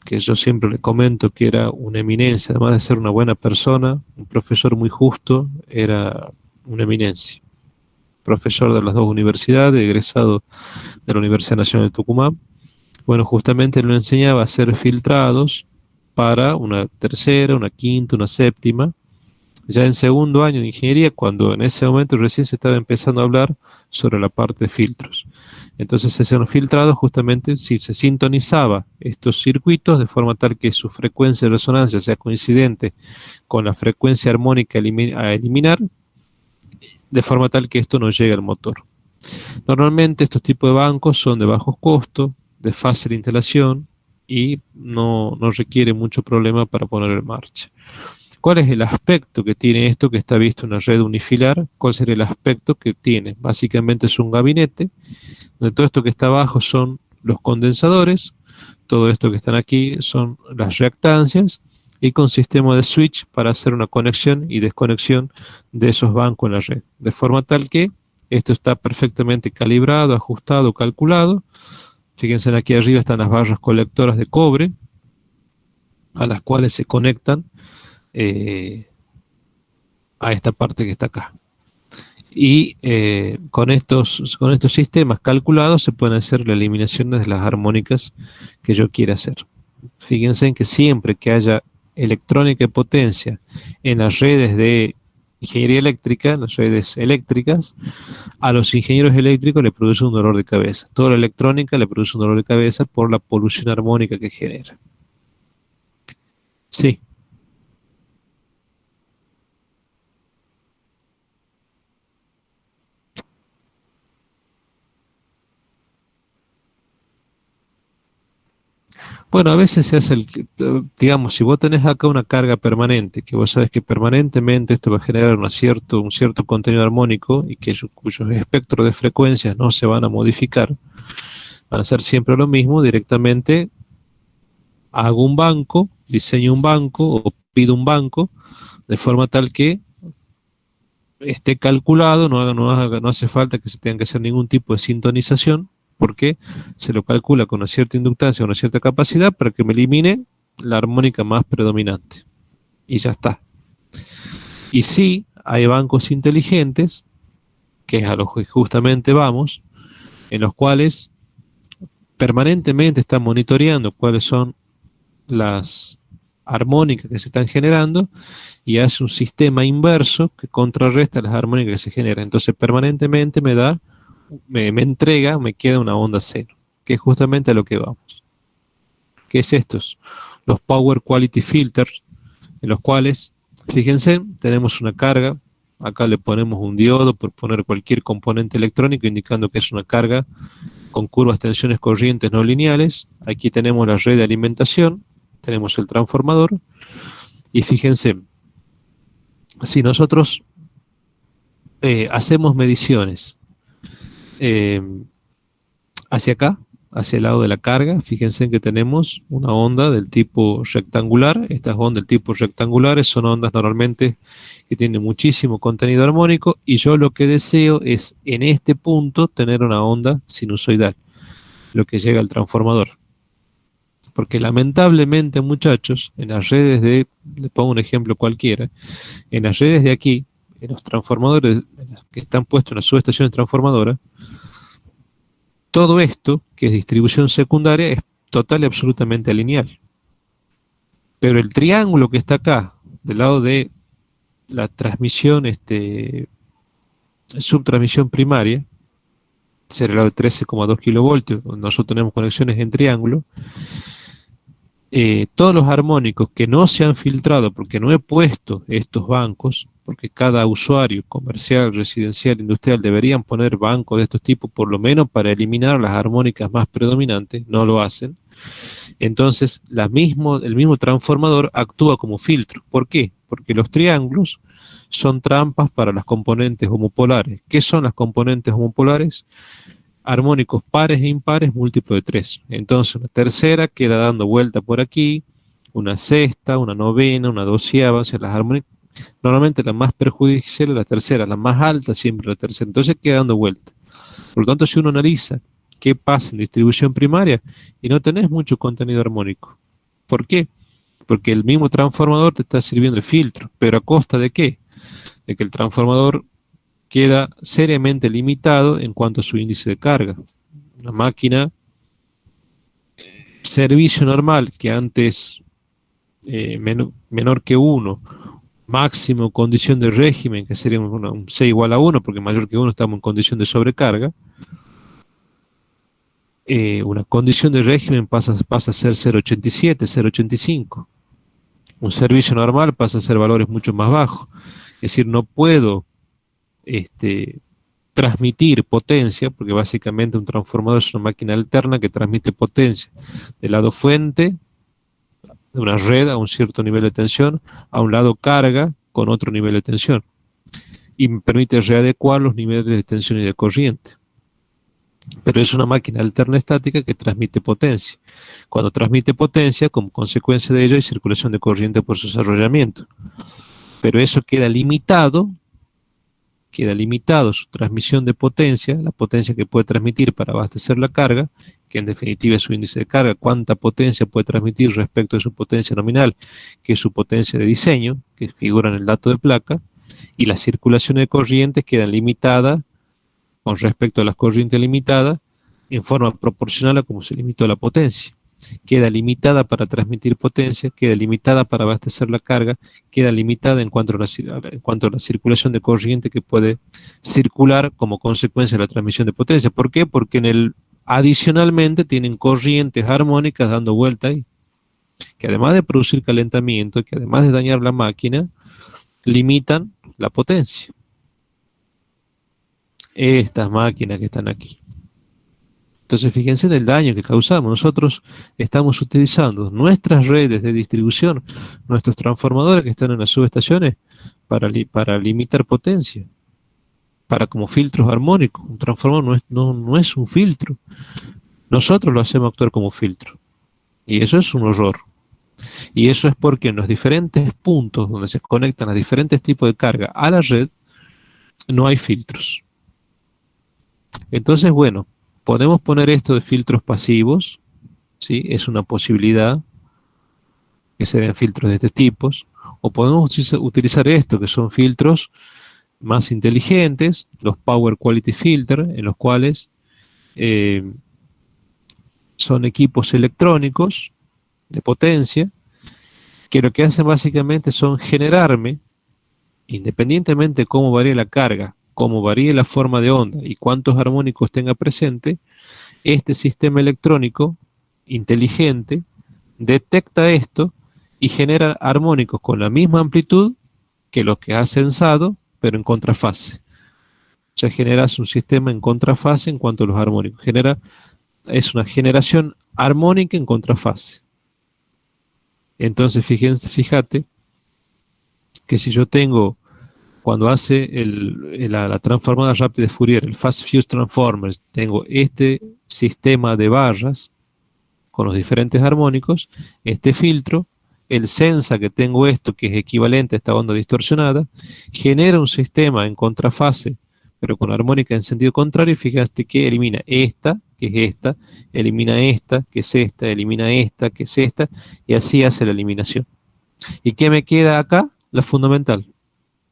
que yo siempre le comento que era una eminencia, además de ser una buena persona, un profesor muy justo, era una eminencia. Profesor de las dos universidades, egresado de la Universidad Nacional de Tucumán. Bueno, justamente lo enseñaba a hacer filtrados para una tercera, una quinta, una séptima, ya en segundo año de ingeniería, cuando en ese momento recién se estaba empezando a hablar sobre la parte de filtros. Entonces se hacían filtrados justamente si se sintonizaba estos circuitos de forma tal que su frecuencia de resonancia sea coincidente con la frecuencia armónica a eliminar, de forma tal que esto no llegue al motor. Normalmente estos tipos de bancos son de bajos costos, de fácil instalación y no requiere mucho problema para poner en marcha. ¿Cuál es el aspecto que tiene esto que está visto en una red unifilar? ¿Cuál sería el aspecto que tiene? Básicamente es un gabinete, donde todo esto que está abajo son los condensadores, todo esto que están aquí son las reactancias, y con sistema de switch para hacer una conexión y desconexión de esos bancos en la red, de forma tal que esto está perfectamente calibrado, ajustado, calculado. Fíjense, aquí arriba están las barras colectoras de cobre, a las cuales se conectan a esta parte que está acá. Y con estos sistemas calculados se pueden hacer la eliminación de las armónicas que yo quiera hacer. Fíjense en que siempre que haya electrónica y potencia en las redes de ingeniería eléctrica, en las redes eléctricas, a los ingenieros eléctricos le produce un dolor de cabeza. Toda la electrónica le produce un dolor de cabeza por la polución armónica que genera. Sí. Bueno, a veces se hace digamos, si vos tenés acá una carga permanente, que vos sabés que permanentemente esto va a generar un cierto contenido armónico y que cuyos espectros de frecuencias no se van a modificar, van a ser siempre lo mismo, directamente hago un banco, diseño un banco o pido un banco, de forma tal que esté calculado, no hace falta que se tenga que hacer ningún tipo de sintonización, porque se lo calcula con una cierta inductancia, una cierta capacidad, para que me elimine la armónica más predominante. Y ya está. Y sí, hay bancos inteligentes, que es a los que justamente vamos, en los cuales permanentemente están monitoreando cuáles son las armónicas que se están generando y hace un sistema inverso que contrarresta las armónicas que se generan. Entonces permanentemente me entrega, me queda una onda cero, que es justamente a lo que vamos. ¿Qué es estos? Los Power Quality Filters, en los cuales, fíjense, tenemos una carga, acá le ponemos un diodo por poner cualquier componente electrónico indicando que es una carga con curvas, tensiones, corrientes no lineales. Aquí tenemos la red de alimentación, tenemos el transformador, Y fíjense, si nosotros hacemos mediciones hacia acá, hacia el lado de la carga, fíjense que tenemos una onda del tipo rectangular. Estas ondas del tipo rectangulares son ondas normalmente que tienen muchísimo contenido armónico, y yo lo que deseo es en este punto tener una onda sinusoidal, lo que llega al transformador. Porque lamentablemente, muchachos, en las redes de, le pongo un ejemplo cualquiera, en las redes de aquí, en los transformadores que están puestos en las subestaciones transformadoras, todo esto, que es distribución secundaria, es total y absolutamente lineal. Pero el triángulo que está acá, del lado de la transmisión, subtransmisión primaria, será el lado de 13,2 kilovoltios, nosotros tenemos conexiones en triángulo. Todos los armónicos que no se han filtrado, porque no he puesto estos bancos, porque cada usuario comercial, residencial, industrial deberían poner bancos de estos tipos, por lo menos para eliminar las armónicas más predominantes, no lo hacen. Entonces, el mismo transformador actúa como filtro. ¿Por qué? Porque los triángulos son trampas para las componentes homopolares. ¿Qué son las componentes homopolares? Armónicos pares e impares múltiplo de 3. Entonces una tercera queda dando vuelta por aquí, una sexta, una novena, una doceava. O sea, las armónicas, normalmente la más perjudicial es la tercera, la más alta siempre la tercera. Entonces queda dando vuelta. Por lo tanto, si uno analiza qué pasa en distribución primaria, y no tenés mucho contenido armónico. ¿Por qué? Porque el mismo transformador te está sirviendo de filtro. ¿Pero a costa de qué? De que el transformador queda seriamente limitado en cuanto a su índice de carga. Una máquina servicio normal, que antes menor que 1, máximo condición de régimen, que sería un C igual a 1, porque mayor que 1 estamos en condición de sobrecarga. Una condición de régimen pasa a ser 0,87, 0,85. Un servicio normal pasa a ser valores mucho más bajos. Es decir, no puedo transmitir potencia, porque básicamente un transformador es una máquina alterna que transmite potencia del lado fuente de una red a un cierto nivel de tensión, a un lado carga con otro nivel de tensión, y me permite readecuar los niveles de tensión y de corriente. Pero es una máquina alterna estática que transmite potencia. Cuando transmite potencia, como consecuencia de ello, hay circulación de corriente por su desarrollamiento. Pero eso queda limitado su transmisión de potencia, la potencia que puede transmitir para abastecer la carga, que en definitiva es su índice de carga, cuánta potencia puede transmitir respecto de su potencia nominal, que es su potencia de diseño, que figura en el dato de placa, y la circulación de corrientes queda limitada con respecto a las corrientes limitadas en forma proporcional a cómo se limitó la potencia. Queda limitada para transmitir potencia, queda limitada para abastecer la carga, queda limitada en cuanto a la circulación de corriente que puede circular como consecuencia de la transmisión de potencia. ¿Por qué? Porque adicionalmente tienen corrientes armónicas dando vuelta ahí, que además de producir calentamiento, que además de dañar la máquina, limitan la potencia. Estas máquinas que están aquí. Entonces fíjense en el daño que causamos. Nosotros estamos utilizando nuestras redes de distribución, nuestros transformadores que están en las subestaciones, para limitar potencia, para como filtros armónicos. Un transformador no es un filtro. Nosotros lo hacemos actuar como filtro. Y eso es un horror. Y eso es porque en los diferentes puntos donde se conectan los diferentes tipos de carga a la red, no hay filtros. Entonces, bueno, podemos poner esto de filtros pasivos, ¿sí? Es una posibilidad, que serían filtros de este tipo, o podemos utilizar esto, que son filtros más inteligentes, los Power Quality Filter, en los cuales son equipos electrónicos de potencia, que lo que hacen básicamente son generarme, independientemente de cómo varíe la carga, cómo varíe la forma de onda y cuántos armónicos tenga presente, este sistema electrónico inteligente detecta esto y genera armónicos con la misma amplitud que los que ha censado, pero en contrafase. Ya generas un sistema en contrafase en cuanto a los armónicos. Es una generación armónica en contrafase. Entonces, fíjate que si yo tengo, cuando hace la transformada rápida de Fourier, el Fast Fuse Transformers, tengo este sistema de barras con los diferentes armónicos, este filtro, el sensa que tengo esto, que es equivalente a esta onda distorsionada, genera un sistema en contrafase, pero con armónica en sentido contrario, y fíjate que elimina esta, que es esta, elimina esta, que es esta, elimina esta, que es esta, y así hace la eliminación. ¿Y qué me queda acá? La fundamental.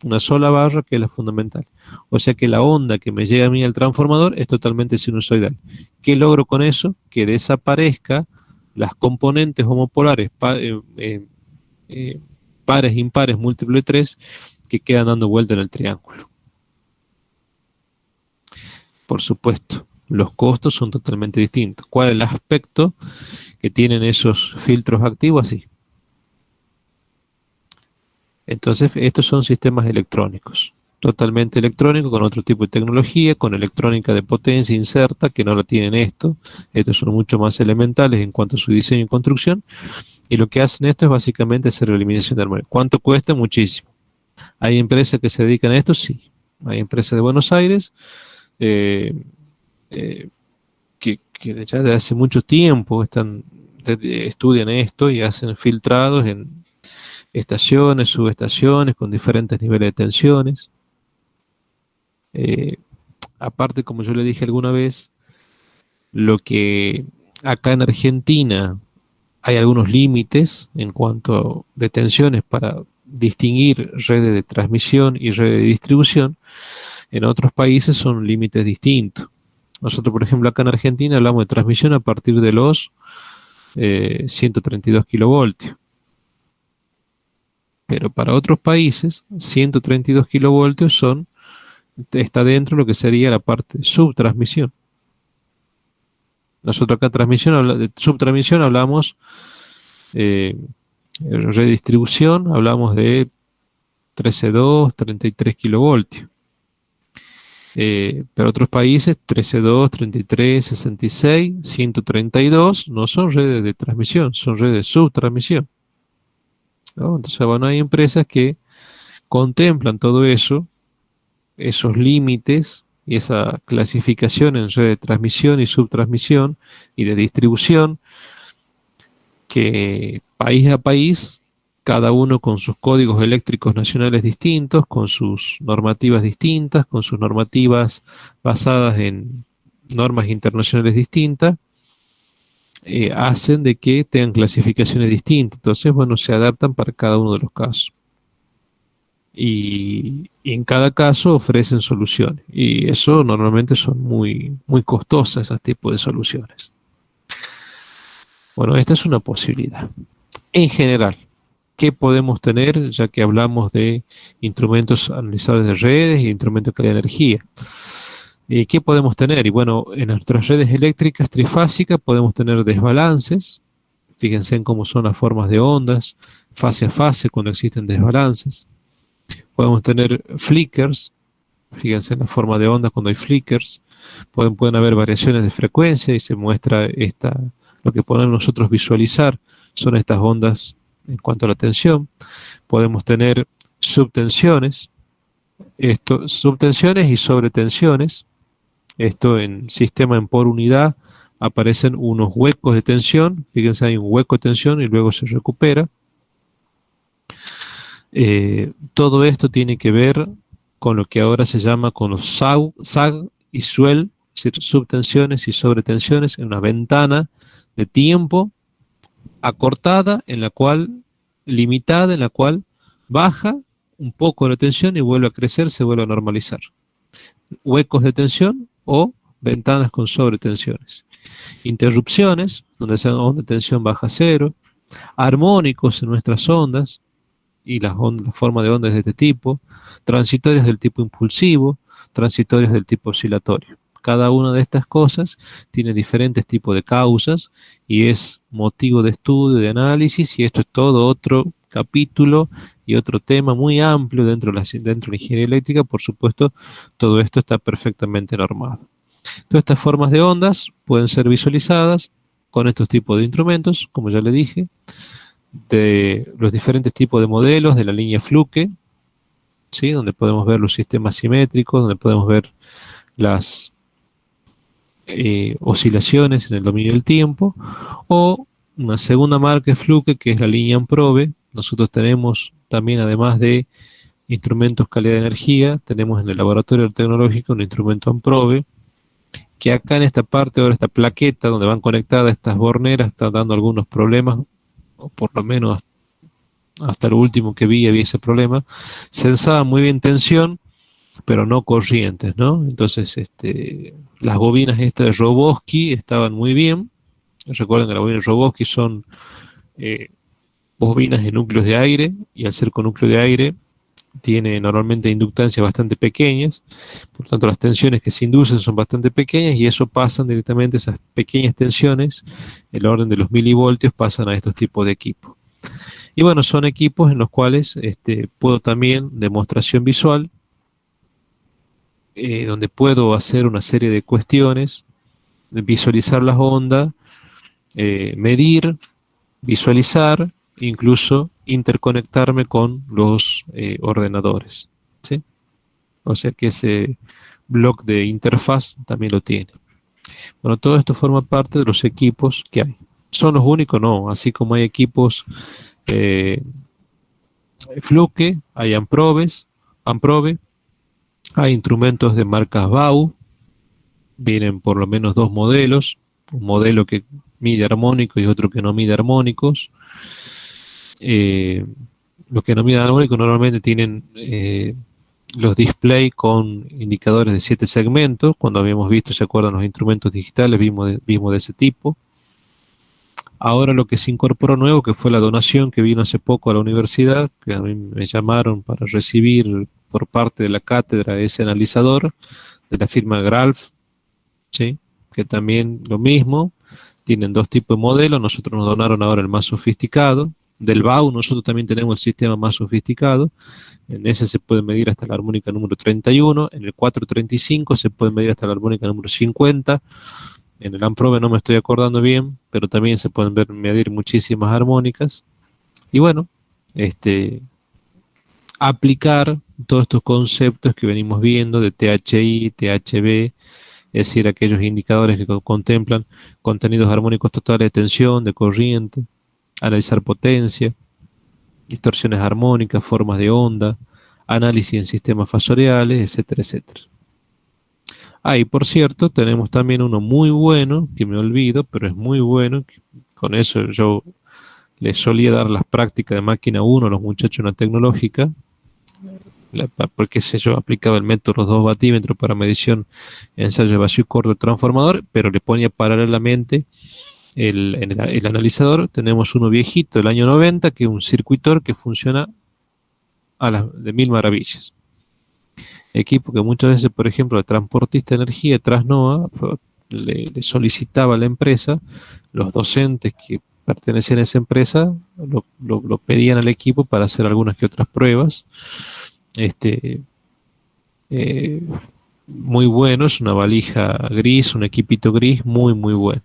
Una sola barra que es la fundamental. O sea que la onda que me llega a mí al transformador es totalmente sinusoidal. ¿Qué logro con eso? Que desaparezca las componentes homopolares pares, impares, múltiplo de 3 que quedan dando vuelta en el triángulo. Por supuesto, los costos son totalmente distintos. ¿Cuál es el aspecto que tienen esos filtros activos? Así. Entonces, estos son sistemas electrónicos, totalmente electrónicos, con otro tipo de tecnología, con electrónica de potencia inserta, que no la tienen estos son mucho más elementales en cuanto a su diseño y construcción, y lo que hacen esto es básicamente hacer la eliminación de armónica. ¿Cuánto cuesta? Muchísimo. ¿Hay empresas que se dedican a esto? Sí. Hay empresas de Buenos Aires que ya desde hace mucho tiempo estudian esto y hacen filtrados en estaciones, subestaciones, con diferentes niveles de tensiones. Aparte, como yo le dije alguna vez, lo que acá en Argentina hay algunos límites en cuanto de tensiones para distinguir redes de transmisión y redes de distribución. En otros países son límites distintos. Nosotros, por ejemplo, acá en Argentina hablamos de transmisión a partir de los 132 kilovoltios. Pero para otros países, 132 kilovoltios está dentro de lo que sería la parte de subtransmisión. Nosotros acá de subtransmisión hablamos redistribución, hablamos de 13.2, 33 kilovoltios. Pero otros países, 13.2, 33, 66, 132, no son redes de transmisión, son redes de subtransmisión, ¿no? Entonces, bueno, hay empresas que contemplan todo eso, esos límites y esa clasificación en redes de transmisión y subtransmisión y de distribución, que país a país, cada uno con sus códigos eléctricos nacionales distintos, con sus normativas distintas, con sus normativas basadas en normas internacionales distintas, hacen de que tengan clasificaciones distintas. Entonces, bueno, se adaptan para cada uno de los casos. Y en cada caso ofrecen soluciones. Y eso normalmente son muy, muy costosas, esos tipos de soluciones. Bueno, esta es una posibilidad. En general, ¿qué podemos tener? Ya que hablamos de instrumentos analizadores de redes y instrumentos de calidad de energía. ¿Qué podemos tener? Y bueno, en nuestras redes eléctricas trifásicas podemos tener desbalances. Fíjense en cómo son las formas de ondas, fase a fase, cuando existen desbalances. Podemos tener flickers. Fíjense en la forma de ondas cuando hay flickers. Pueden haber variaciones de frecuencia y se muestra lo que podemos nosotros visualizar son estas ondas en cuanto a la tensión. Podemos tener subtensiones, subtensiones y sobretensiones. Esto en sistema en por unidad aparecen unos huecos de tensión. Fíjense, hay un hueco de tensión y luego se recupera. Todo esto tiene que ver con lo que ahora se llama con los sag y swell, es decir, subtensiones y sobretensiones en una ventana de tiempo acortada, limitada, en la cual baja un poco la tensión y vuelve a crecer, se vuelve a normalizar. Huecos de tensión o ventanas con sobretensiones. Interrupciones, donde sea onda de tensión baja a cero. Armónicos en nuestras ondas, y la forma de ondas de este tipo. Transitorios del tipo impulsivo, transitorios del tipo oscilatorio. Cada una de estas cosas tiene diferentes tipos de causas y es motivo de estudio, de análisis, y esto es todo otro capítulo y otro tema muy amplio dentro de la ingeniería eléctrica. Por supuesto, todo esto está perfectamente normado. Todas estas formas de ondas pueden ser visualizadas con estos tipos de instrumentos, como ya le dije, de los diferentes tipos de modelos de la línea Fluke, ¿sí? Donde podemos ver los sistemas simétricos, donde podemos ver las oscilaciones en el dominio del tiempo, o una segunda marca es Fluke, que es la línea Amprobe. Nosotros tenemos también, además de instrumentos calidad de energía, tenemos en el laboratorio tecnológico un instrumento Amprobe, que acá en esta parte, ahora esta plaqueta donde van conectadas estas borneras, está dando algunos problemas, o por lo menos hasta lo último que vi había ese problema. Sensaba muy bien tensión, pero no corrientes, ¿no? Entonces, las bobinas estas de Roboski estaban muy bien. Recuerden que las bobinas de Roboski son bobinas de núcleos de aire, y al ser con núcleo de aire tiene normalmente inductancias bastante pequeñas, por tanto las tensiones que se inducen son bastante pequeñas, y eso pasan directamente, esas pequeñas tensiones, el orden de los milivoltios, pasan a estos tipos de equipos. Y bueno, son equipos en los cuales puedo también demostración visual, donde puedo hacer una serie de cuestiones, visualizar las ondas, medir, visualizar, incluso interconectarme con los ordenadores, ¿sí? O sea que ese bloque de interfaz también lo tiene. Bueno, todo esto forma parte de los equipos que hay. ¿Son los únicos? No, así como hay equipos Fluke, hay Amprobe, hay instrumentos de marcas BAU, vienen por lo menos dos modelos, un modelo que mide armónicos y otro que no mide armónicos. Los que no miden armónicos normalmente tienen los displays con indicadores de 7 segmentos. Cuando habíamos visto, ¿se acuerdan? Los instrumentos digitales vimos de ese tipo. Ahora lo que se incorporó nuevo, que fue la donación que vino hace poco a la universidad, que a mí me llamaron para recibir por parte de la cátedra ese analizador de la firma Gralf, ¿sí? Que también lo mismo, tienen dos tipos de modelos. Nosotros nos donaron ahora el más sofisticado. Del BAU nosotros también tenemos el sistema más sofisticado. En ese se puede medir hasta la armónica número 31, en el 435 se puede medir hasta la armónica número 50. En el Amprobe no me estoy acordando bien, pero también se pueden medir muchísimas armónicas. Y bueno, aplicar todos estos conceptos que venimos viendo de THI, THB, es decir, aquellos indicadores que contemplan contenidos armónicos totales de tensión, de corriente, analizar potencia, distorsiones armónicas, formas de onda, análisis en sistemas fasoriales, etcétera, etcétera. Y por cierto, tenemos también uno muy bueno, que me olvido, pero es muy bueno. Con eso yo les solía dar las prácticas de máquina 1 a los muchachos en la tecnológica, porque yo aplicaba el método 2 batímetros para medición, ensayo de vacío corto del transformador, pero le ponía paralelamente el analizador. Tenemos uno viejito del año 90, que es un circuitor que funciona de mil maravillas. Equipo que muchas veces, por ejemplo, el transportista de energía Trasnoa le solicitaba a la empresa, los docentes que pertenecían a esa empresa lo pedían al equipo para hacer algunas que otras pruebas. Muy bueno, es una valija gris, un equipito gris, muy muy bueno.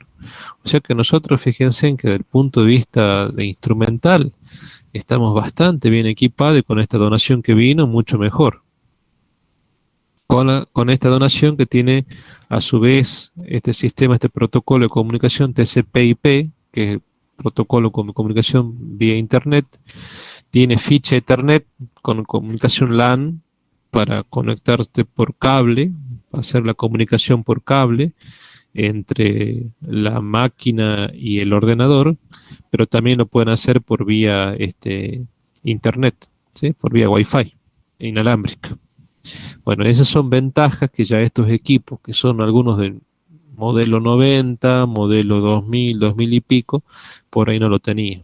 O sea que nosotros, fíjense en que desde el punto de vista de instrumental estamos bastante bien equipados, y con esta donación que vino, mucho mejor. Con esta donación que tiene a su vez este sistema, este protocolo de comunicación TCP/IP, que es el protocolo de comunicación vía internet, tiene ficha Ethernet con comunicación LAN para conectarte por cable, hacer la comunicación por cable entre la máquina y el ordenador, pero también lo pueden hacer por vía internet, ¿sí? Por vía Wi-Fi inalámbrica. Bueno, esas son ventajas que ya estos equipos, que son algunos del modelo 90, modelo 2000, 2000 y pico, por ahí no lo tenían.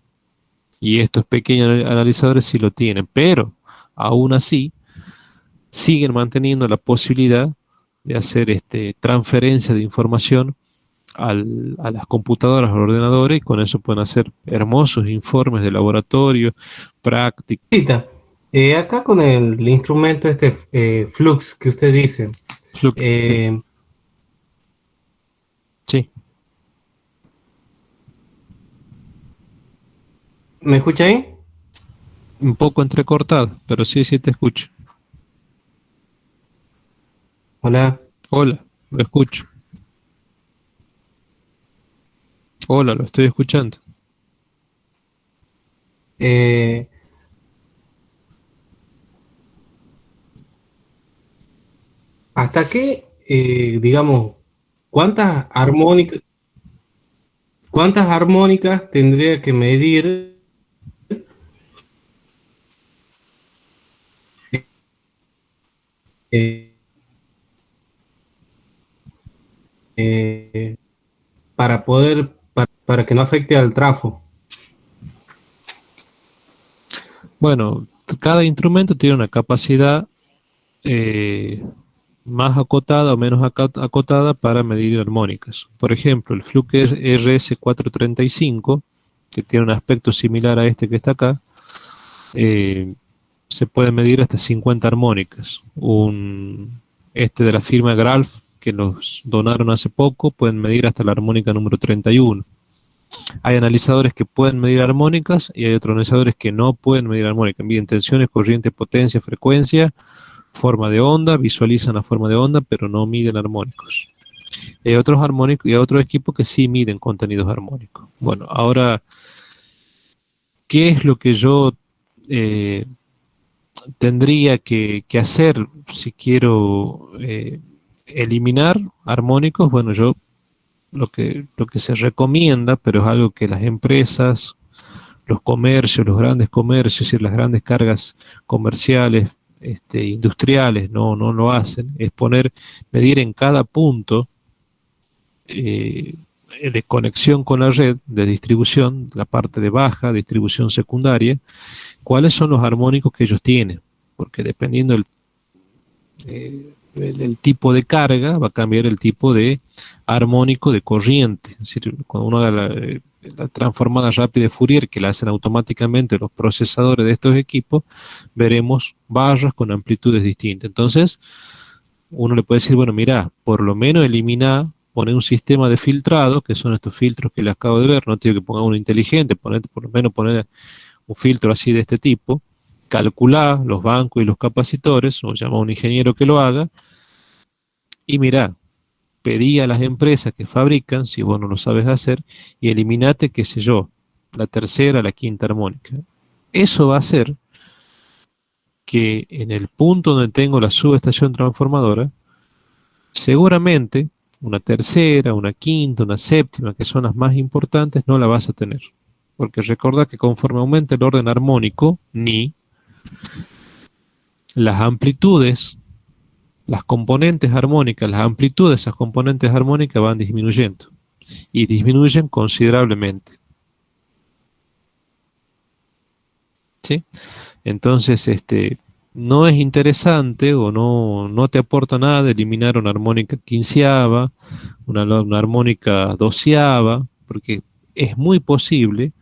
Y estos pequeños analizadores sí lo tienen, pero aún así siguen manteniendo la posibilidad de hacer transferencia de información a las computadoras, a los ordenadores, y con eso pueden hacer hermosos informes de laboratorio, prácticas. Acá con el instrumento Flux que usted dice, sí. ¿Me escucha ahí? Un poco entrecortado, pero sí te escucho. Hola. Hola, lo escucho. Hola, lo estoy escuchando. Eh, ¿Hasta qué, digamos, cuántas armónicas tendría que medir eh, eh, para para que no afecte al trafo? Bueno, cada instrumento tiene una capacidad eh, más acotada o menos acotada para medir armónicas. Por ejemplo, el Fluke RS435, que tiene un aspecto similar a este que está acá, se puede medir hasta 50 armónicas. Este de la firma Gralf, que nos donaron hace poco, pueden medir hasta la armónica número 31. Hay analizadores que pueden medir armónicas y hay otros analizadores que no pueden medir armónicas. Miden tensiones, corriente, potencia, frecuencia, forma de onda, visualizan la forma de onda, pero no miden armónicos. Hay otros armónicos y hay otros equipos que sí miden contenidos armónicos. Bueno, ahora, ¿qué es lo que yo tendría que hacer si quiero eliminar armónicos? Bueno, yo lo que se recomienda, pero es algo que las empresas, los comercios, los grandes comercios y las grandes cargas comerciales, industriales no lo hacen, es medir en cada punto de conexión con la red de distribución, la parte de baja, distribución secundaria, cuáles son los armónicos que ellos tienen, porque dependiendo el tipo de carga va a cambiar el tipo de armónico de corriente. Es decir, cuando uno haga la transformada rápida de Fourier, que la hacen automáticamente los procesadores de estos equipos, veremos barras con amplitudes distintas. Entonces, uno le puede decir, bueno, mira, por lo menos poner un sistema de filtrado, que son estos filtros que les acabo de ver, no tengo que ponga uno inteligente, por lo menos poner un filtro así de este tipo, calcular los bancos y los capacitores, o llama a un ingeniero que lo haga, y mira, pedí a las empresas que fabrican, si vos no lo sabes hacer, y eliminate, qué sé yo, la tercera, la quinta armónica. Eso va a hacer que en el punto donde tengo la subestación transformadora, seguramente una tercera, una quinta, una séptima, que son las más importantes, no la vas a tener. Porque recordá que conforme aumenta el orden armónico, ni las amplitudes, las componentes armónicas, las amplitudes de esas componentes armónicas van disminuyendo. Y disminuyen considerablemente. ¿Sí? Entonces, no es interesante o no te aporta nada de eliminar una armónica quinceava, una armónica doceava, porque es muy posible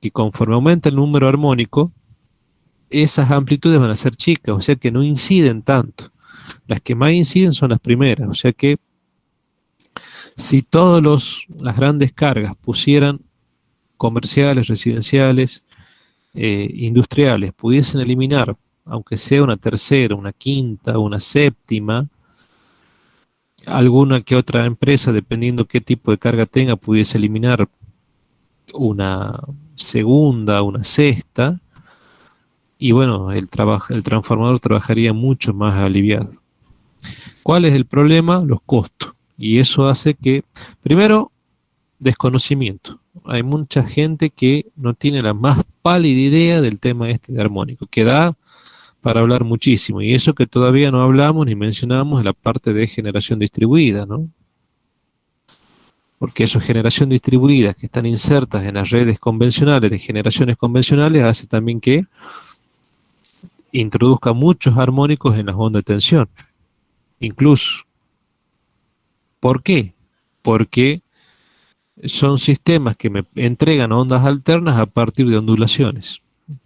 que conforme aumenta el número armónico, esas amplitudes van a ser chicas, o sea que no inciden tanto. Las que más inciden son las primeras, o sea que si todas las grandes cargas pusieran comerciales, residenciales, industriales, pudiesen eliminar, aunque sea una tercera, una quinta, una séptima, alguna que otra empresa, dependiendo qué tipo de carga tenga, pudiese eliminar una segunda, una sexta, y bueno, el transformador trabajaría mucho más aliviado. ¿Cuál es el problema? Los costos. Y eso hace que, primero, desconocimiento. Hay mucha gente que no tiene la más pálida idea del tema de armónico, que da para hablar muchísimo. Y eso que todavía no hablamos ni mencionamos en la parte de generación distribuida, ¿no? Porque eso, generación distribuida, que están insertas en las redes convencionales, de generaciones convencionales, hace también que introduzca muchos armónicos en las ondas de tensión. Incluso. ¿Por qué? Porque son sistemas que me entregan ondas alternas a partir de ondulaciones.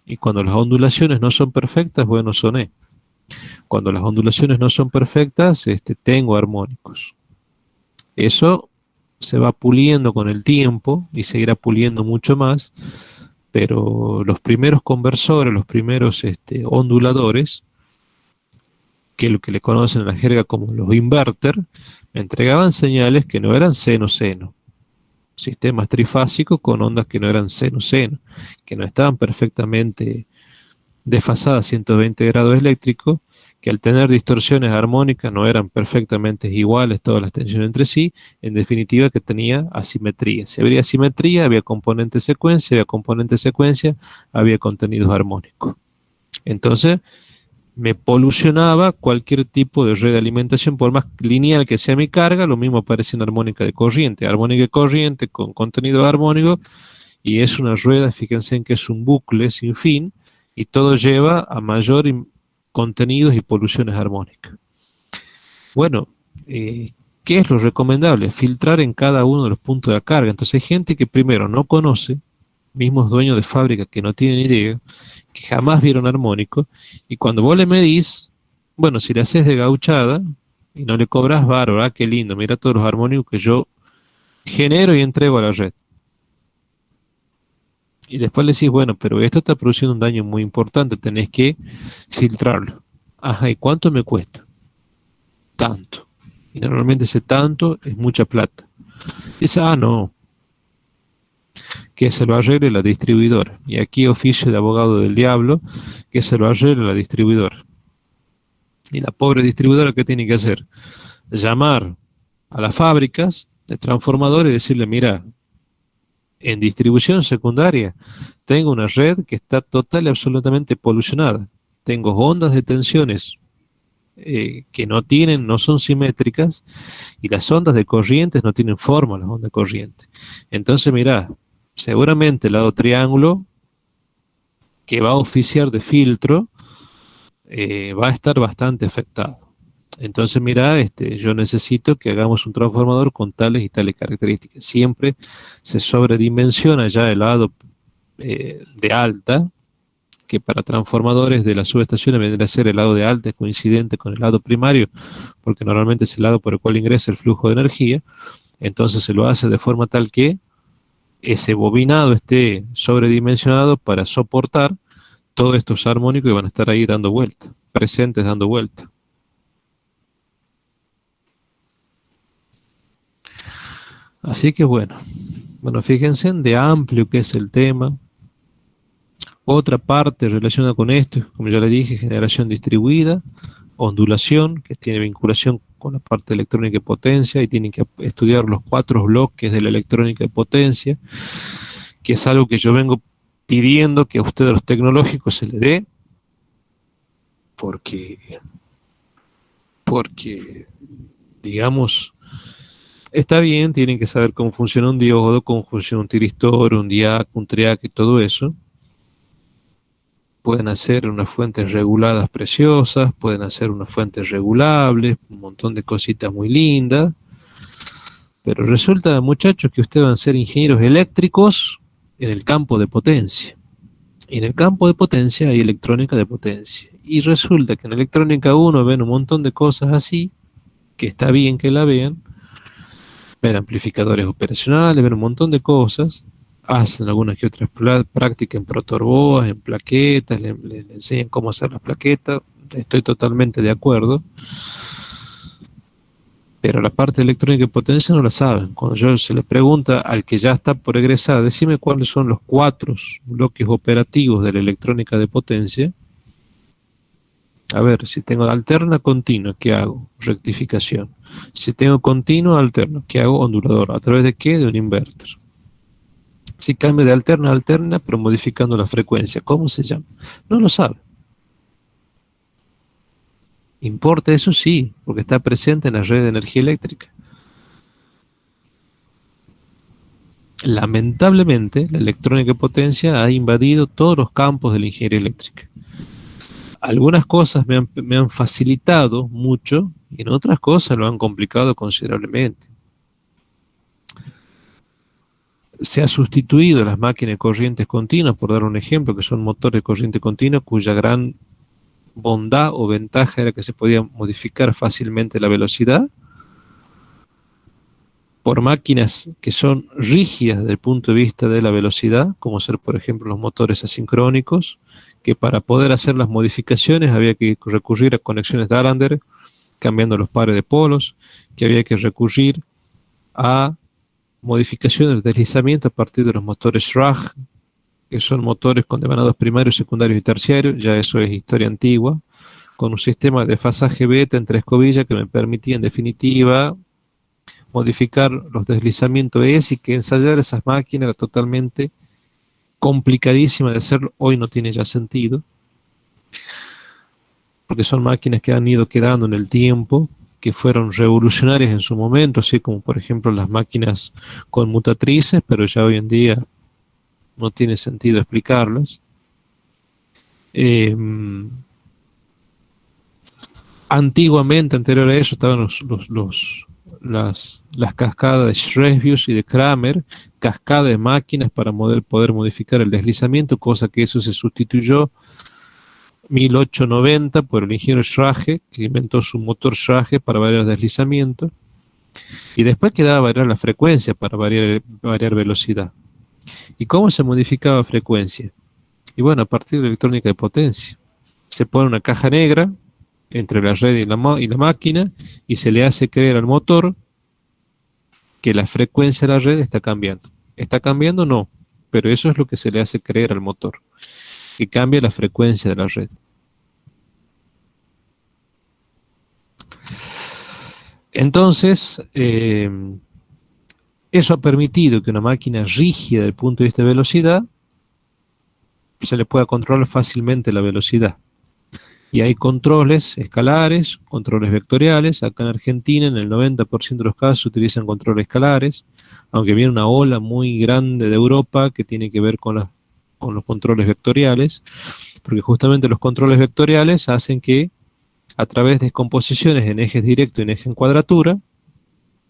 Y cuando las ondulaciones no son perfectas, bueno, soné. Cuando las ondulaciones no son perfectas, tengo armónicos. Eso se va puliendo con el tiempo y seguirá puliendo mucho más, pero los primeros conversores, los primeros onduladores, que lo que le conocen en la jerga como los inverter, entregaban señales que no eran seno-seno. Sistemas trifásicos con ondas que no eran seno-seno, que no estaban perfectamente desfasadas 120 grados eléctricos, que al tener distorsiones armónicas no eran perfectamente iguales todas las tensiones entre sí, en definitiva que tenía asimetría. Si había asimetría, había componente secuencia, había componente secuencia, había contenidos armónicos. Entonces, me polucionaba cualquier tipo de red de alimentación, por más lineal que sea mi carga, lo mismo aparece en armónica de corriente con contenido armónico, y es una rueda, fíjense en que es un bucle sin fin, y todo lleva a mayor contenidos y poluciones armónicas. Bueno, ¿qué es lo recomendable? Filtrar en cada uno de los puntos de la carga. Entonces hay gente que primero no conoce, mismos dueños de fábrica que no tienen idea, que jamás vieron armónico, y cuando vos le medís, bueno, si le haces de gauchada y no le cobras bárbaro, qué lindo, mira todos los armónicos que yo genero y entrego a la red. Y después le decís, bueno, pero esto está produciendo un daño muy importante, tenés que filtrarlo. Ajá, ¿y cuánto me cuesta? Tanto. Y normalmente ese tanto es mucha plata. Dice, no, que se lo arregle la distribuidora. Y aquí oficio de abogado del diablo, que se lo arregle la distribuidora. Y la pobre distribuidora, ¿qué tiene que hacer? Llamar a las fábricas de transformadores y decirle, mira, en distribución secundaria tengo una red que está total y absolutamente polucionada. Tengo ondas de tensiones que no son simétricas, y las ondas de corrientes no tienen forma, las ondas de corriente. Entonces, mirá, seguramente el lado triángulo que va a oficiar de filtro va a estar bastante afectado. Entonces, mira, yo necesito que hagamos un transformador con tales y tales características. Siempre se sobredimensiona ya el lado de alta, que para transformadores de las subestaciones vendría a ser el lado de alta, es coincidente con el lado primario, porque normalmente es el lado por el cual ingresa el flujo de energía. Entonces se lo hace de forma tal que ese bobinado esté sobredimensionado para soportar todos estos armónicos que van a estar ahí dando vuelta, presentes dando vuelta. Así que bueno, fíjense en de amplio que es el tema. Otra parte relacionada con esto, como ya le dije, generación distribuida, ondulación, que tiene vinculación con la parte electrónica de potencia, y tienen que estudiar los 4 bloques de la electrónica de potencia, que es algo que yo vengo pidiendo que a ustedes los tecnológicos se le dé, porque digamos, está bien, tienen que saber cómo funciona un diodo, cómo funciona un tiristor, un diac, un triac y todo eso. Pueden hacer unas fuentes reguladas preciosas, pueden hacer unas fuentes regulables, un montón de cositas muy lindas, pero resulta, muchachos, que ustedes van a ser ingenieros eléctricos en el campo de potencia. Y en el campo de potencia hay electrónica de potencia. Y resulta que en electrónica 1 ven un montón de cosas así, que está bien que la vean, ven amplificadores operacionales, ven un montón de cosas, hacen algunas que otras prácticas en protorboas, en plaquetas, le enseñan cómo hacer las plaquetas, estoy totalmente de acuerdo, pero la parte de electrónica de potencia no la saben. Cuando yo se le pregunta al que ya está por egresar, decime cuáles son los 4 bloques operativos de la electrónica de potencia. A ver, si tengo alterna continua, ¿qué hago? Rectificación. Si tengo continua alterna, ¿qué hago? Ondulador. ¿A través de qué? De un inverter. Si cambio de alterna a alterna, pero modificando la frecuencia, ¿cómo se llama? No lo sabe. ¿Importa eso? Sí, porque está presente en la red de energía eléctrica. Lamentablemente, la electrónica de potencia ha invadido todos los campos de la ingeniería eléctrica. Algunas cosas me han facilitado mucho, y en otras cosas lo han complicado considerablemente. Se ha sustituido las máquinas de corrientes continuas, por dar un ejemplo, que son motores de corriente continua, cuya gran bondad o ventaja era que se podía modificar fácilmente la velocidad, por máquinas que son rígidas desde el punto de vista de la velocidad, como ser, por ejemplo, los motores asincrónicos, que para poder hacer las modificaciones había que recurrir a conexiones de Allender, cambiando los pares de polos, que había que recurrir a modificaciones de deslizamiento a partir de los motores Schrage, que son motores con devanados primarios, secundarios y terciarios, ya eso es historia antigua, con un sistema de fasaje beta en 3 escobillas que me permitía en definitiva modificar los deslizamientos ESI, que ensayar esas máquinas era totalmente complicadísima de hacerlo, hoy no tiene ya sentido, porque son máquinas que han ido quedando en el tiempo, que fueron revolucionarias en su momento, así como por ejemplo las máquinas con mutatrices, pero ya hoy en día no tiene sentido explicarlas. Antiguamente, anterior a eso, estaban las cascadas de Schrödinger y de Kramer, cascada de máquinas para poder modificar el deslizamiento, cosa que eso se sustituyó 1890 por el ingeniero Schrage, que inventó su motor Schrage para variar el deslizamiento, y después quedaba variar la frecuencia para variar velocidad. ¿Y cómo se modificaba frecuencia? Y bueno, a partir de electrónica de potencia. Se pone una caja negra entre la red y la máquina y se le hace creer al motor que la frecuencia de la red está cambiando. ¿Está cambiando? No, pero eso es lo que se le hace creer al motor, que cambia la frecuencia de la red. Entonces, eso ha permitido que una máquina rígida desde el punto de vista de velocidad se le pueda controlar fácilmente la velocidad. Y hay controles escalares, controles vectoriales. Acá en Argentina, en el 90% de los casos, se utilizan controles escalares, aunque viene una ola muy grande de Europa que tiene que ver con los controles vectoriales, porque justamente los controles vectoriales hacen que, a través de descomposiciones en ejes directos y en eje en cuadratura,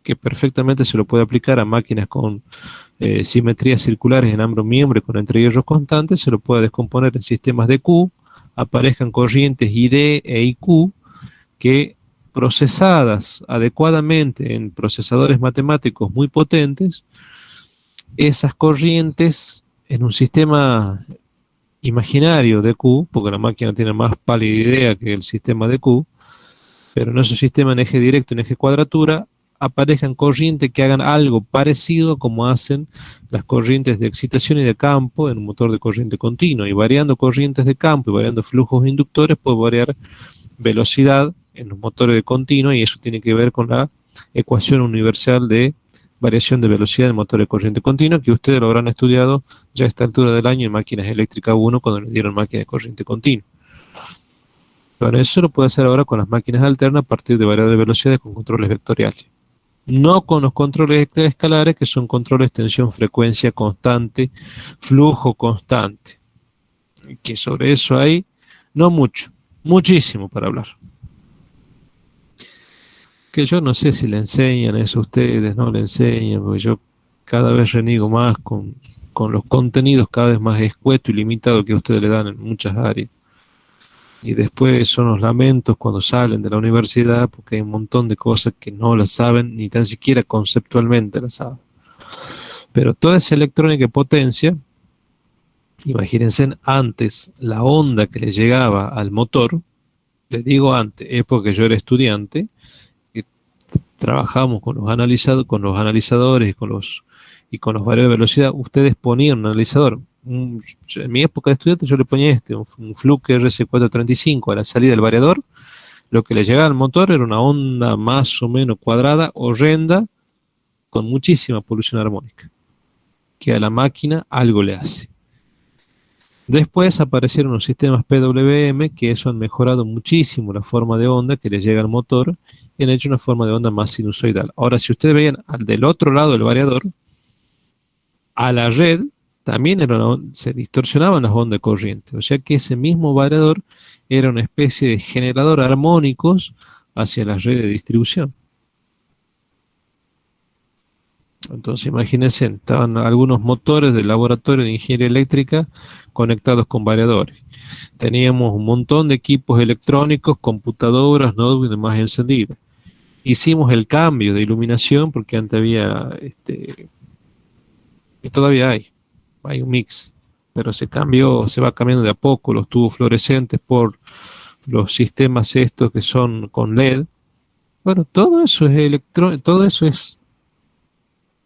que perfectamente se lo puede aplicar a máquinas con simetrías circulares en ambos miembros con entrehierros constantes, se lo puede descomponer en sistemas de Q, aparezcan corrientes ID e IQ que, procesadas adecuadamente en procesadores matemáticos muy potentes, esas corrientes en un sistema imaginario de Q, porque la máquina tiene más pálida idea que el sistema de Q, pero en ese sistema en eje directo y en eje cuadratura, aparezcan corrientes que hagan algo parecido como hacen las corrientes de excitación y de campo en un motor de corriente continua. Y variando corrientes de campo y variando flujos inductores, puede variar velocidad en los motores de continua, y eso tiene que ver con la ecuación universal de variación de velocidad en motores de corriente continua, que ustedes lo habrán estudiado ya a esta altura del año en máquinas eléctricas 1, cuando les dieron máquinas de corriente continua. Bueno, eso lo puede hacer ahora con las máquinas alternas a partir de variar de velocidades con controles vectoriales. No con los controles escalares, que son controles tensión, frecuencia constante, flujo constante. Que sobre eso hay no mucho, muchísimo para hablar. Que yo no sé si le enseñan eso a ustedes, no le enseñan, porque yo cada vez reniego más con los contenidos cada vez más escuetos y limitados que ustedes le dan en muchas áreas. Y después son los lamentos cuando salen de la universidad, porque hay un montón de cosas que no las saben, ni tan siquiera conceptualmente las saben. Pero toda esa electrónica de potencia, imagínense antes la onda que le llegaba al motor, les digo antes, es porque yo era estudiante, que trabajamos con los analizadores y con los variadores de velocidad. Ustedes ponían un analizador. En mi época de estudiante yo le ponía un Fluke RC435 a la salida del variador. Lo que le llegaba al motor era una onda más o menos cuadrada, horrenda, con muchísima polución armónica, que a la máquina algo le hace. Después aparecieron los sistemas PWM, que eso han mejorado muchísimo la forma de onda que le llega al motor y han hecho una forma de onda más sinusoidal. Ahora, si ustedes veían del otro lado del variador, a la red también se distorsionaban las ondas de corriente, o sea que ese mismo variador era una especie de generador armónicos hacia la red de distribución. Entonces imagínense, estaban algunos motores del laboratorio de ingeniería eléctrica conectados con variadores. Teníamos un montón de equipos electrónicos, computadoras, notebooks y demás encendidas. Hicimos el cambio de iluminación porque antes había, y todavía hay un mix pero se va cambiando de a poco los tubos fluorescentes por los sistemas estos que son con LED. Bueno, todo eso es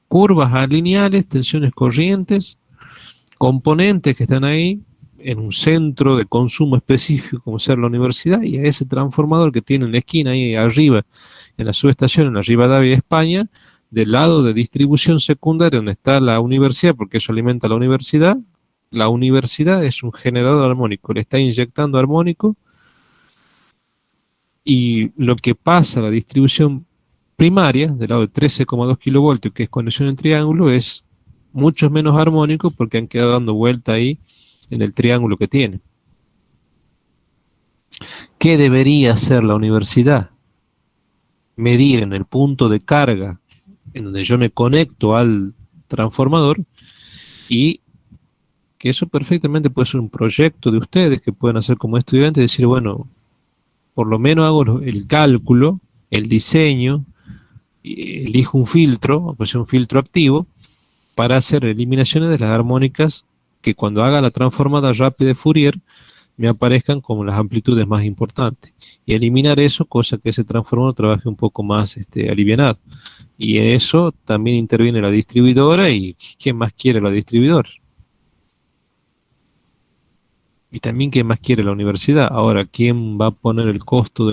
curvas lineales, tensiones corrientes, componentes que están ahí en un centro de consumo específico como sea la universidad, y a ese transformador que tiene en la esquina ahí arriba, en la subestación, en la Rivadavia de España, del lado de distribución secundaria donde está la universidad, porque eso alimenta a la universidad es un generador armónico, le está inyectando armónico, y lo que pasa a la distribución primaria, del lado de 13,2 kilovoltios, que es conexión en triángulo, es mucho menos armónico porque han quedado dando vuelta ahí en el triángulo que tiene. ¿Qué debería hacer la universidad? Medir en el punto de carga en donde yo me conecto al transformador, y que eso perfectamente puede ser un proyecto de ustedes que pueden hacer como estudiantes, decir, bueno, por lo menos hago el cálculo, el diseño, elijo un filtro, pues un filtro activo, para hacer eliminaciones de las armónicas que cuando haga la transformada rápida de Fourier me aparezcan como las amplitudes más importantes, y eliminar eso, cosa que ese transformador trabaje un poco más alivianado. Y en eso también interviene la distribuidora, y ¿quién más quiere la distribuidora? Y también ¿quién más quiere la universidad? Ahora, ¿quién va a poner el costo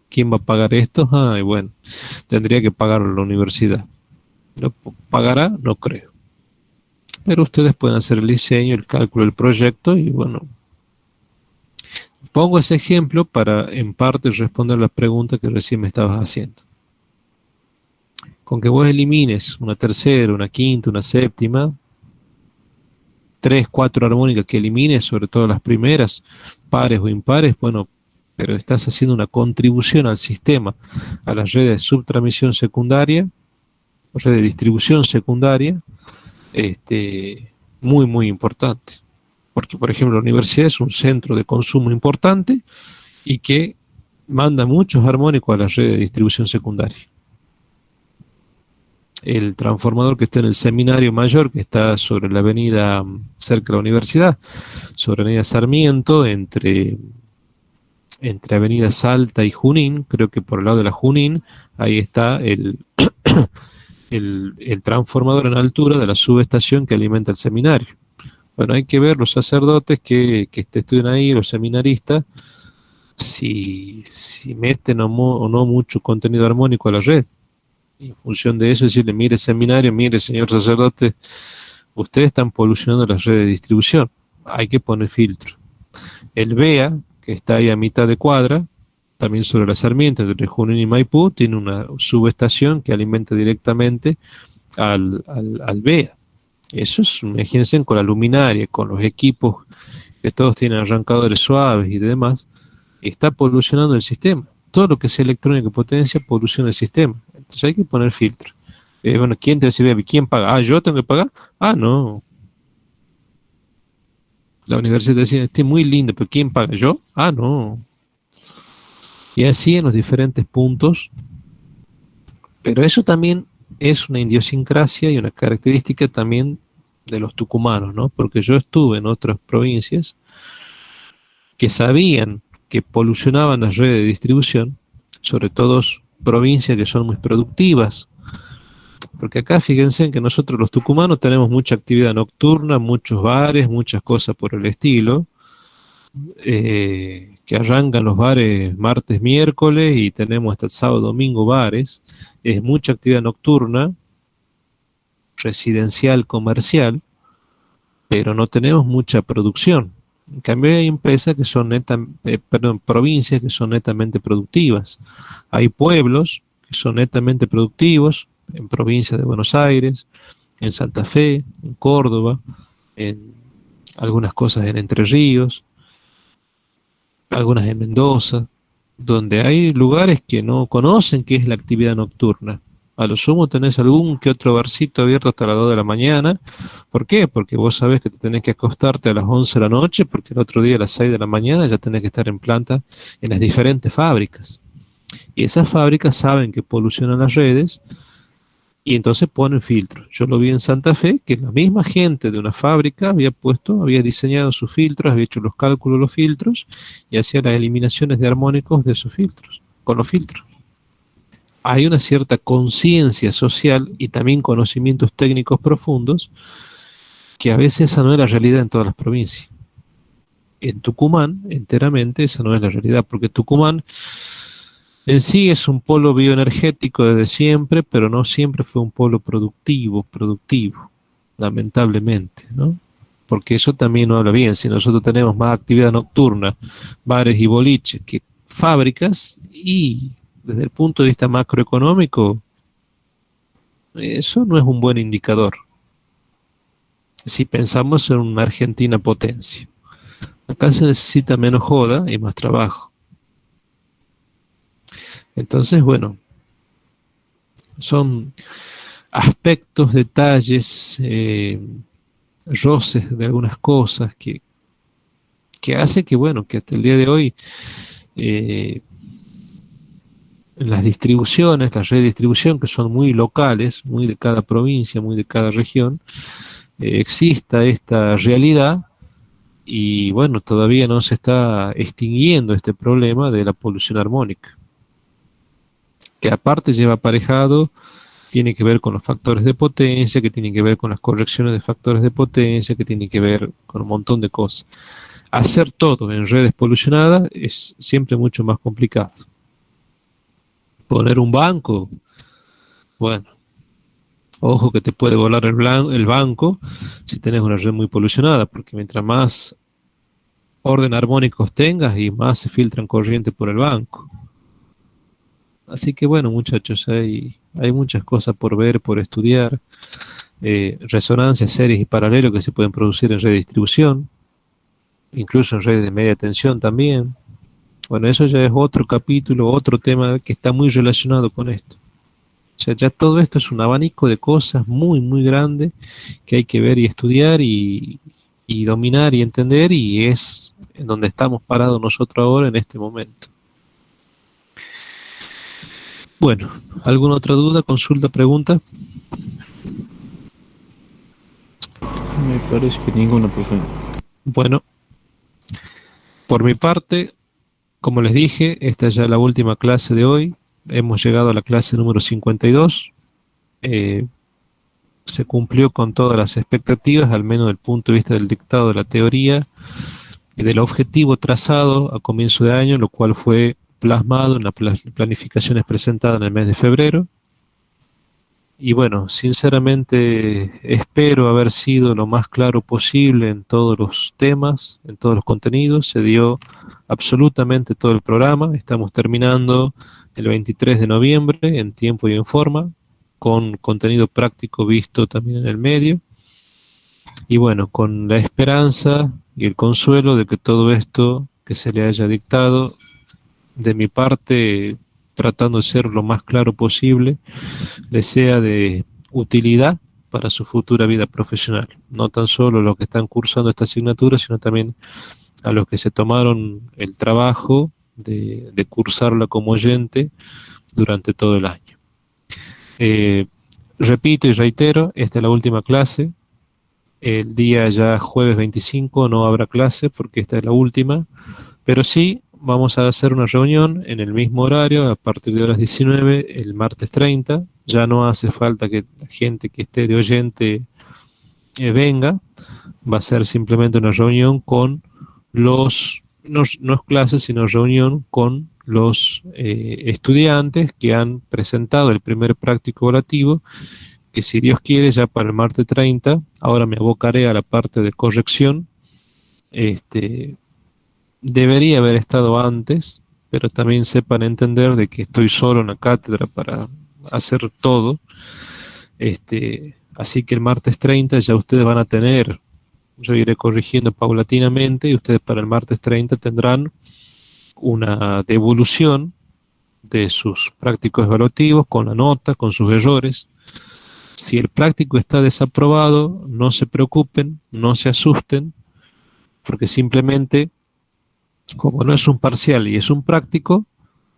quién va a pagar esto? Y bueno, tendría que pagarlo la universidad. ¿Lo pagará? No creo. Pero ustedes pueden hacer el diseño, el cálculo, el proyecto, y bueno, pongo ese ejemplo para en parte responder la pregunta que recién me estabas haciendo. Con que vos elimines una tercera, una quinta, una séptima, 3, 4 armónicas que elimines, sobre todo las primeras, pares o impares, bueno, pero estás haciendo una contribución al sistema, a las redes de subtransmisión secundaria, o red de distribución secundaria, muy, muy importante. Porque, por ejemplo, la universidad es un centro de consumo importante y que manda muchos armónicos a la red de distribución secundaria. El transformador que está en el seminario mayor, que está sobre la avenida, cerca de la universidad, sobre la avenida Sarmiento, entre avenida Salta y Junín, creo que por el lado de la Junín, ahí está el transformador en altura de la subestación que alimenta el seminario. Bueno, hay que ver los sacerdotes que estudian ahí, los seminaristas, si meten o no mucho contenido armónico a la red. Y en función de eso decirle, mire seminario, mire señor sacerdote, ustedes están polucionando las redes de distribución, hay que poner filtro. El BEA, que está ahí a mitad de cuadra, también sobre la Sarmiento, entre Junín y Maipú, tiene una subestación que alimenta directamente al BEA. Eso es, imagínense, con la luminaria, con los equipos que todos tienen arrancadores suaves y demás, está polucionando el sistema. Todo lo que sea electrónica y potencia poluciona el sistema. Entonces hay que poner filtro. Bueno, ¿quién te decide? ¿Quién paga? ¿Yo tengo que pagar? No. La universidad decía, muy lindo, pero ¿quién paga? ¿Yo? No. Y así en los diferentes puntos. Pero eso también es una idiosincrasia y una característica también de los tucumanos, ¿no? Porque yo estuve en otras provincias que sabían que polucionaban las redes de distribución, sobre todo provincias que son muy productivas, porque acá fíjense en que nosotros los tucumanos tenemos mucha actividad nocturna, muchos bares, muchas cosas por el estilo, que arrancan los bares martes, miércoles y tenemos hasta el sábado, domingo bares, es mucha actividad nocturna, residencial, comercial, pero no tenemos mucha producción. En cambio hay empresas que son provincias que son netamente productivas. Hay pueblos que son netamente productivos en provincias de Buenos Aires, en Santa Fe, en Córdoba, en algunas cosas en Entre Ríos, algunas en Mendoza, donde hay lugares que no conocen qué es la actividad nocturna. A lo sumo tenés algún que otro barcito abierto hasta las 2 de la mañana. ¿Por qué? Porque vos sabés que te tenés que acostarte a las 11 de la noche, porque el otro día a las 6 de la mañana ya tenés que estar en planta en las diferentes fábricas. Y esas fábricas saben que polucionan las redes Y entonces ponen filtros. Yo lo vi en Santa Fe, que la misma gente de una fábrica había diseñado sus filtros, había hecho los cálculos de los filtros y hacía las eliminaciones de armónicos de esos filtros, con los filtros. Hay una cierta conciencia social y también conocimientos técnicos profundos que a veces esa no es la realidad en todas las provincias. En Tucumán, enteramente, esa no es la realidad, porque Tucumán en sí es un polo bioenergético desde siempre, pero no siempre fue un polo productivo, lamentablemente, ¿no? Porque eso también no habla bien. Si nosotros tenemos más actividad nocturna, bares y boliches que fábricas, y desde el punto de vista macroeconómico, eso no es un buen indicador. Si pensamos en una Argentina potencia. Acá se necesita menos joda y más trabajo. Entonces, bueno, son aspectos, detalles, roces de algunas cosas que hace que, bueno, que hasta el día de hoy las distribuciones, las redes de distribución, que son muy locales, muy de cada provincia, muy de cada región, exista esta realidad y, bueno, todavía no se está extinguiendo este problema de la polución armónica, que aparte lleva aparejado, tiene que ver con los factores de potencia, que tiene que ver con las correcciones de factores de potencia, que tiene que ver con un montón de cosas. Hacer todo en redes polucionadas es siempre mucho más complicado. Poner un banco, bueno, ojo que te puede volar el banco si tenés una red muy polucionada, porque mientras más orden armónicos tengas y más se filtran corriente por el banco. Así que bueno, muchachos, hay muchas cosas por ver, por estudiar, resonancias, series y paralelos que se pueden producir en red de distribución, incluso en redes de media tensión también. Bueno, eso ya es otro capítulo, otro tema que está muy relacionado con esto. O sea, ya todo esto es un abanico de cosas muy, muy grande que hay que ver y estudiar y dominar y entender, y es en donde estamos parados nosotros ahora en este momento. Bueno, ¿alguna otra duda, consulta, pregunta? Me parece que ninguna, profe. Bueno, por mi parte, como les dije, esta es ya la última clase de hoy. Hemos llegado a la clase número 52. Se cumplió con todas las expectativas, al menos desde el punto de vista del dictado de la teoría y del objetivo trazado a comienzo de año, lo cual fue plasmado en las planificaciones presentadas en el mes de febrero. Y bueno, sinceramente espero haber sido lo más claro posible en todos los temas, en todos los contenidos. Se dio absolutamente todo el programa. Estamos terminando el 23 de noviembre en tiempo y en forma, con contenido práctico visto también en el medio. Y bueno, con la esperanza y el consuelo de que todo esto que se le haya dictado, de mi parte, tratando de ser lo más claro posible, les sea de utilidad para su futura vida profesional. No tan solo a los que están cursando esta asignatura, sino también a los que se tomaron el trabajo de cursarla como oyente durante todo el año. Repito y reitero, esta es la última clase. El día ya jueves 25 no habrá clase porque esta es la última, pero sí vamos a hacer una reunión en el mismo horario a partir de horas 19 el martes 30. Ya no hace falta que la gente que esté de oyente venga. Va a ser simplemente una reunión con no es clases, sino reunión con los estudiantes que han presentado el primer práctico evaluativo, que si Dios quiere ya para el martes 30, ahora me abocaré a la parte de corrección. Debería haber estado antes, pero también sepan entender de que estoy solo en la cátedra para hacer todo. Así que el martes 30 ya ustedes van a tener, yo iré corrigiendo paulatinamente, y ustedes para el martes 30 tendrán una devolución de sus prácticos evaluativos con la nota, con sus errores. Si el práctico está desaprobado, no se preocupen, no se asusten, porque simplemente, como no es un parcial y es un práctico,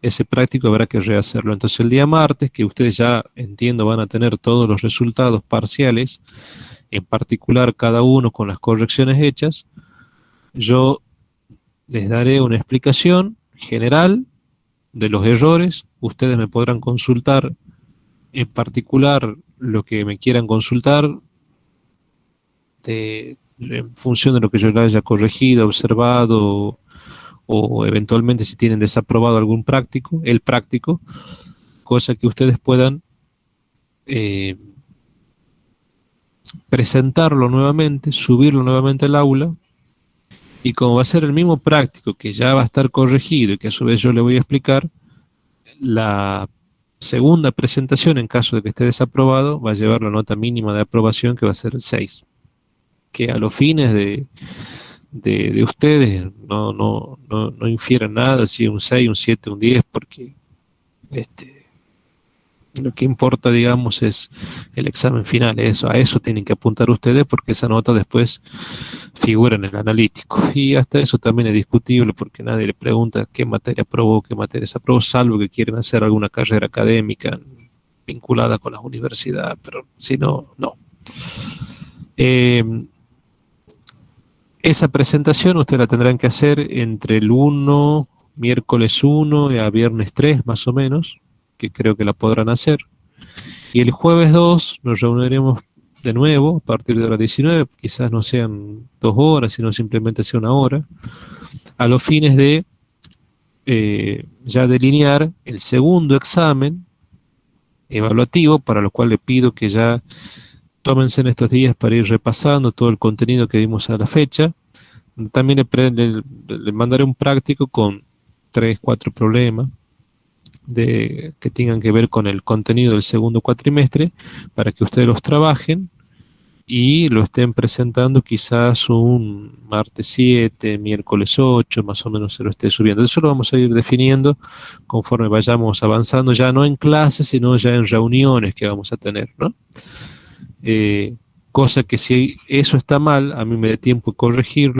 ese práctico habrá que rehacerlo. Entonces el día martes, que ustedes ya entiendo van a tener todos los resultados parciales, en particular cada uno con las correcciones hechas, yo les daré una explicación general de los errores. Ustedes me podrán consultar en particular lo que me quieran consultar en función de lo que yo les haya corregido, observado o eventualmente si tienen desaprobado algún práctico, el práctico, cosa que ustedes puedan presentarlo nuevamente, subirlo nuevamente al aula, y como va a ser el mismo práctico que ya va a estar corregido y que a su vez yo le voy a explicar, la segunda presentación, en caso de que esté desaprobado, va a llevar la nota mínima de aprobación, que va a ser el 6, que a los fines de ustedes no infieran nada, si un 6, un 7, un 10, porque lo que importa, digamos, es el examen final. A eso tienen que apuntar ustedes, porque esa nota después figura en el analítico. Y hasta eso también es discutible, porque nadie le pregunta qué materia aprobó, qué materia se aprobó, salvo que quieren hacer alguna carrera académica vinculada con la universidad, pero si no, no. Esa presentación ustedes la tendrán que hacer entre el miércoles 1 a viernes 3, más o menos, que creo que la podrán hacer. Y el jueves 2 nos reuniremos de nuevo a partir de las 19, quizás no sean 2 horas, sino simplemente sea 1 hora, a los fines de ya delinear el segundo examen evaluativo, para lo cual le pido que ya tómense en estos días para ir repasando todo el contenido que vimos a la fecha. También le mandaré un práctico con 3, 4 problemas que tengan que ver con el contenido del segundo cuatrimestre, para que ustedes los trabajen y lo estén presentando quizás un martes 7, miércoles 8, más o menos se lo esté subiendo. Eso lo vamos a ir definiendo conforme vayamos avanzando, ya no en clases, sino ya en reuniones que vamos a tener, ¿no? Cosa que si eso está mal, a mí me dé tiempo de corregirlo